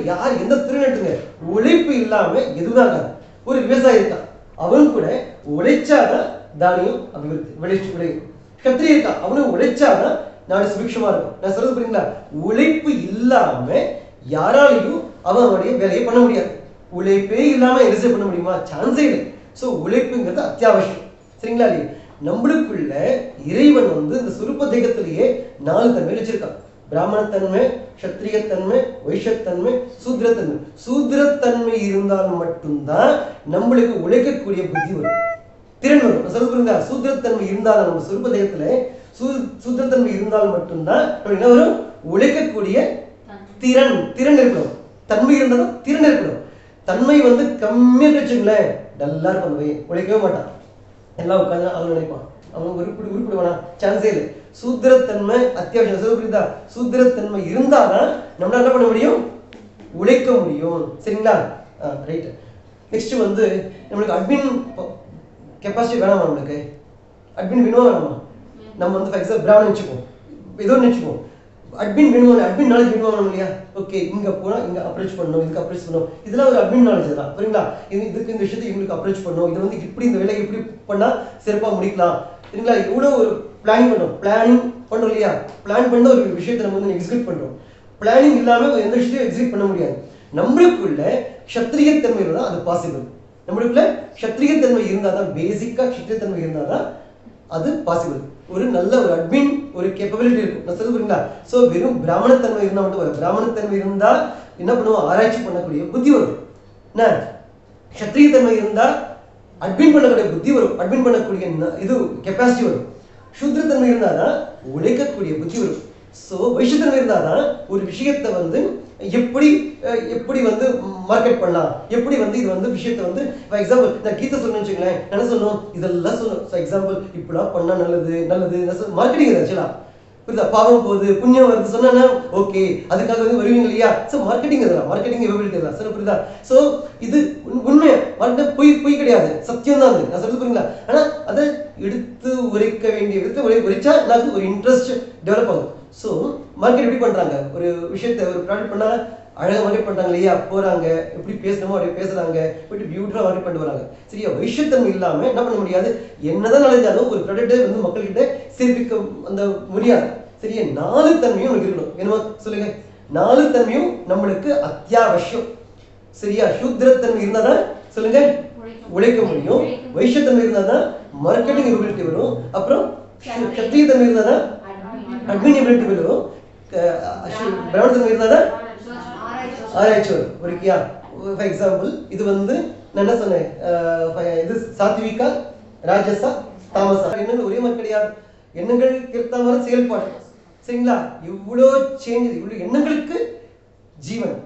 யார் எந்த திருநட்டுங்க உழைப்பு இல்லாம எதுவும் ஆகாது. ஒரு விவசாயி இருக்கான், அவன் கூட உழைச்சாதான் தானியம் விளையும். கத்திரி இருக்கான், அவனும் உழைச்சாதான் நாடு சுபிக்ஷமா இருக்கும். நான் சொல்றது புரியுங்களா? உழைப்பு இல்லாம யாராலையும் அவனுடைய வேலையை பண்ண முடியாது. உழைப்பே இல்லாம ரிசர்ச் பண்ண முடியுமா? சான்ஸே இல்லை. சோ உழைப்புங்கிறது அத்தியாவசியம். சரிங்களா? நம்மளுக்குள்ள இறைவன் வந்து இந்த சுரூப தேகத்திலேயே 4 தன்மை வச்சிருக்கான். பிராமணத்தன்மை, சத்திரியத்தன்மை, வைஷ்யத்தன்மை, சூத்திரத்தன்மை. சூத்திரத்தன்மை இருந்தால் மட்டும்தான் நம்மளுக்கு உழைக்கக்கூடிய புத்தி வரும், திறன் வரும். சொல்ல புரியுங்க? சூத்திரத்தன்மை இருந்தால் நம்ம சுரூப தேகத்துல சூத்திரத்தன்மை இருந்தால் மட்டும்தான் என்ன வரும்? உழைக்கக்கூடிய திறன் இருக்கணும். தன்மை இருந்தாலும் திறன் இருக்கணும். தன்மை வந்து கம்மியா வச்சுங்களேன், டல்லா இருக்கும், உழைக்கவே மாட்டான், எல்லாம் உட்காந்து அவன் நினைப்பான், அவன் உருப்பிடுவானா? சான்ஸே இல்லை. சூத்திரத்தன்மை அத்தியாவசியம். சொல்ல புரியுதா? சூத்திரத்தன்மை இருந்தாதான் நம்மளால என்ன பண்ண முடியும்? உழைக்க முடியும். சரிங்களா? ரைட். நெக்ஸ்ட் வந்து நம்மளுக்கு அட்மின் கெப்பாசிட்டி வேணாமா? நம்மளுக்கு அட்மின் வேணுமா வேணாமா? நம்ம வந்து ஃபார் எக்ஸாம்பிள் பிராமணன் வச்சுப்போம், ஏதோ நினைச்சுப்போம், அட்மின் வேணுமா? அட்மின் நாலேஜ் வேணுமா இல்லையா? ஓகே, இங்க போனா இங்க அப்ரோச் பண்ணணும், இதுக்கு அப்ரோச் பண்ணணும், இதெல்லாம் ஒரு அட்மின் நாலேஜ் தான். புரியுங்களா? இதுக்கு இந்த விஷயத்தை இவங்களுக்கு அப்ரோச் பண்ணணும், இது வந்து இப்படி இந்த வேலையை இப்படி பண்ணா சிறப்பா முடிக்கலாம். சரிங்களா? இவ்வளவு ஒரு பிளானிங் பண்றோம் இல்லையா? பிளான் பண்ண ஒரு விஷயத்தை நம்ம வந்து எக்ஸிக்யூட் பண்றோம். பிளானிங் இல்லாம எந்த விஷயத்தையும் எக்ஸிக்யூட் பண்ண முடியாது. நம்மளுக்குள்ள க்ஷத்ரியத்தன்மை இருந்தால் அது பாசிபிள். நம்மளுக்குள்ள க்ஷத்ரியத்தன்மை இருந்தாதான், பேசிக்கா க்ஷத்ரியத்தன்மை இருந்தாதான் அது பாசிபிள். ஒரு நல்ல ஒரு அட்மின் ஒரு கேப்பபிலிட்டி இருக்கும். நான் சொல்ல புரியுங்களா? சோ வெறும் பிராமணத்தன்மை இருந்தா மட்டும் வரும். பிராமணத்தன்மை இருந்தா என்ன பண்ணுவோம்? ஆராய்ச்சி பண்ணக்கூடிய புத்தி வரும். என்ன? க்ஷத்ரியத்தன்மை இருந்தா அட்மின் பண்ணக்கூடிய புத்தி வரும், அட்மின் பண்ணக்கூடிய இது கெப்பாசிட்டி வரும். சூத்திரத்தன்மை இருந்தாதான் உழைக்கக்கூடிய புத்தி வரும். சோ வைஷ்யத்தன்மை இருந்தாதான் ஒரு விஷயத்தை வந்து எப்படி வந்து மார்க்கெட் பண்ணலாம், எப்படி வந்து இது வந்து விஷயத்தை வந்து ஃபார் எக்ஸாம்பிள் நான் கீதை சொல்லணும்னு வச்சுங்களேன், என்ன சொல்லணும்? இதெல்லாம் சொல்லணும். ஃபார் எக்ஸாம்பிள் இப்படிலாம் பண்ணா நல்லது மார்க்கெட்டிங் ஆக்சுவலா புரியுதா? பாவம் போகுது, புண்ணியம் வருது சொன்னா ஓகே, அதுக்காக வந்து வருவீங்க இல்லையா? ஸோ மார்க்கெட்டிங் இதெல்லாம், மார்க்கெட்டிங் எபிலிட்டி இதெல்லாம் சொல்ல புரியுதா? ஸோ இது உண்மை, பொய் கிடையாது, சத்தியம் தான் அது. நான் சொல்றது புரியுங்களா? ஆனா அதை எடுத்து உரைக்க வேண்டிய விதத்தை உரைச்சா எனக்கு ஒரு இன்ட்ரெஸ்ட் டெவலப் ஆகும். ஸோ மார்க்கெட் எப்படி பண்றாங்க? ஒரு விஷயத்தை ஒரு ப்ராடக்ட் பண்ணா அழகாக மார்க்கெட் பண்றாங்க இல்லையா? போறாங்க, எப்படி பேசணுமோ அப்படியே பேசுறாங்க, போயிட்டு பியூட்டிஃபுல்லா மார்க்கெட் பண்ணிட்டு வராங்க. சரியா? வைஷ்யத்தன்மை இல்லாம என்ன பண்ண முடியாது? என்னதான் நினைச்சாலும் ஒரு ப்ராடக்ட் வந்து மக்கள்கிட்ட சிறப்பிக்க அந்த முடியாது. சரியா? 4 தன்மையும் உங்களுக்கு இருக்கணும். என்னமா சொல்லுங்க? 4 தன்மையும் நம்மளுக்கு அத்தியாவசியம். சரியா? சூத்திரத்தன்மை இருந்தாதான் சொல்லுங்க உழைக்க முடியும். வைஷ்யத்தன்மை இருந்தாதான் மார்க்கெட்டிங் எபிலிட்டி வரும். அப்புறம் சத்திரியத்தன்மை இருந்தாதான் அட்மின் எபிலிட்டி வரும். பிராமணத்தன்மை இருந்தாதான் ஆராய்ச்சி வரும். ஓகேயா? ஃபார் எக்ஸாம்பிள் இது வந்து நான் என்ன சொன்னேன், இது சாத்விகா, ராஜசா, தாமசா. எண்ணங்கள் ஒரே மாதிரி கிடையாது. எண்ணங்களுக்கு ஏற்ற மாதிரி செயல்பாடு. சரிங்களா? இவ்வளோ சேஞ்ச், இவ்வளோ எண்ணங்களுக்கு ஜீவன்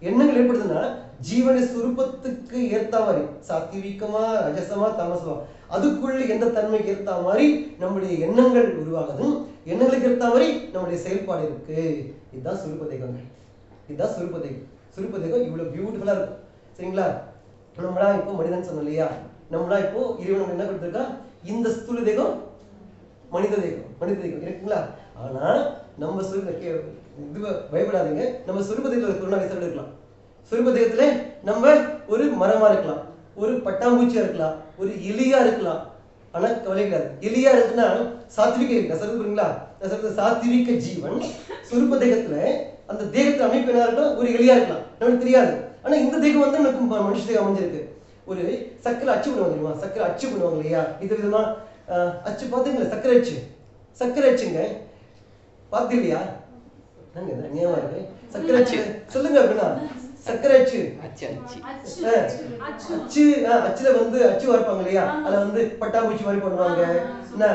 எண்ணங்கள் ஏற்படுதுன்னா ஜீவன சுரூபத்துக்கு ஏற்ற மாதிரி சாத்விகமா, ரஜசமா, தாமசமா, அதுக்குள்ள எந்த தன்மைக்கு ஏற்ற மாதிரி நம்முடைய எண்ணங்கள் உருவாகுது, எண்ணங்களுக்கு ஏற்ற மாதிரி நம்முடைய செயல்பாடு இருக்கு. இதுதான் சுரூபதேகங்கள். இதுதான் சுரூபதேகம். சுரூபதேகம் இவ்வளவு பியூட்டிஃபுல்லா இருக்கும். சரிங்களா? நம்மளா இப்போ மனிதன் சொன்னோம் இல்லையா, நம்மளா இப்போ இறைவன் என்ன கொடுத்திருக்கா, இந்த ஸ்தூல தேகம் மனித தேகம் இருக்குங்களா. ஆனா நம்ம இது பயப்படாதீங்க, நம்ம சொரூப தேகத்துல கொரோனா வைரஸ் இருக்கலாம். சொரூப தேகத்துல நம்ம ஒரு மரமா இருக்கலாம், ஒரு பட்டாம்பூச்சியா இருக்கலாம், ஒரு எலியா இருக்கலாம். ஆனா கவலை கிடையாது, எலியா இருக்குன்னா சாத்விக இருக்கு சொல்லுங்களா, சாத்விக ஜீவன் சொரூப தேகத்துல அந்த தேகத்துல அமைப்பு என்ன இருக்கும், ஒரு எலியா இருக்கலாம், நமக்கு தெரியாது. ஆனா இந்த தேகம் வந்து நமக்கு மனுஷ தேகம் அமைஞ்சிருக்கு. ஒரு சக்கரை அச்சு பண்ணுவாங்க தெரியுமா, சக்கரை அச்சு பண்ணுவாங்க இல்லையா, விதமா அச்சு பாத்தீங்களா, சக்கரை அச்சுங்க பாத்து இல்லையா, நியமா இருக்கு சக்கரை அச்சு சொல்லுங்க அப்படின்னா, சக்கரை அச்சு அச்சுல வந்து அச்சு வார்ப்பாங்க இல்லையா, அதுல வந்து பட்டாம்பூச்சி மாதிரி பண்ணுவாங்க. என்ன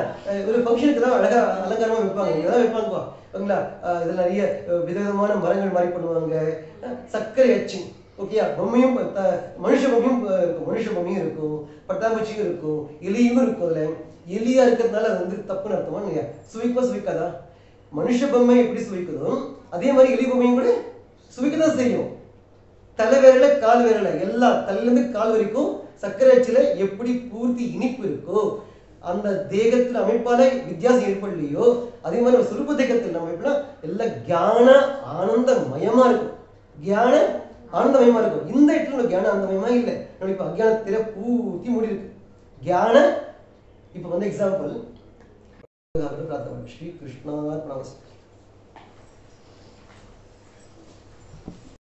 ஒரு ஃபங்க்ஷனுக்கு தான் அழகா அலங்காரமா வைப்பாங்க, இதெல்லாம் வைப்பாங்க ஓகேங்களா. இதுல நிறைய விதவிதமான மரங்கள் மாதிரி பண்ணுவாங்க. சர்க்கரை அச்சு ஓகே, பொம்மையும் மனுஷ பொம்மையும் இருக்கும், பட்டாம்பூச்சியும் இருக்கும், எலியும் இருக்கும். அதுல எலியா இருக்கிறதுனால அது வந்து தப்புன்னு அர்த்தமா இல்லையா, சுவைக்காதா, மனுஷ பொம்மை எப்படி சுவைக்குதோ அதே மாதிரி எலி பொம்மையும் கூட சுவைக்கதான் செய்யும். தலை வேறல கால் வேறல, எல்லா தலையிலிருந்து கால் வரைக்கும் சர்க்கரை அச்சுல எப்படி பூர்த்தி இனிப்பு இருக்கோ, அந்த தேகத்தில் அமைப்பால வித்தியாசம் ஏற்படலையோ அதே மாதிரி நம்ம சுரூப தேகத்தில் நம்ம எப்படின்னா எல்லாம் கியான ஆனந்தமயமா இருக்கும், கியான ஆனந்தமயமா இருக்கும். இந்த இடத்துல கியான ஆனந்தமயமா இல்லை, நம்ம இப்ப அஜ்ஞானத்தில பூர்த்தி மூடி இருக்கு கியான. இப்ப வந்து எக்ஸாம்பிள் ஸ்ரீ கிருஷ்ணா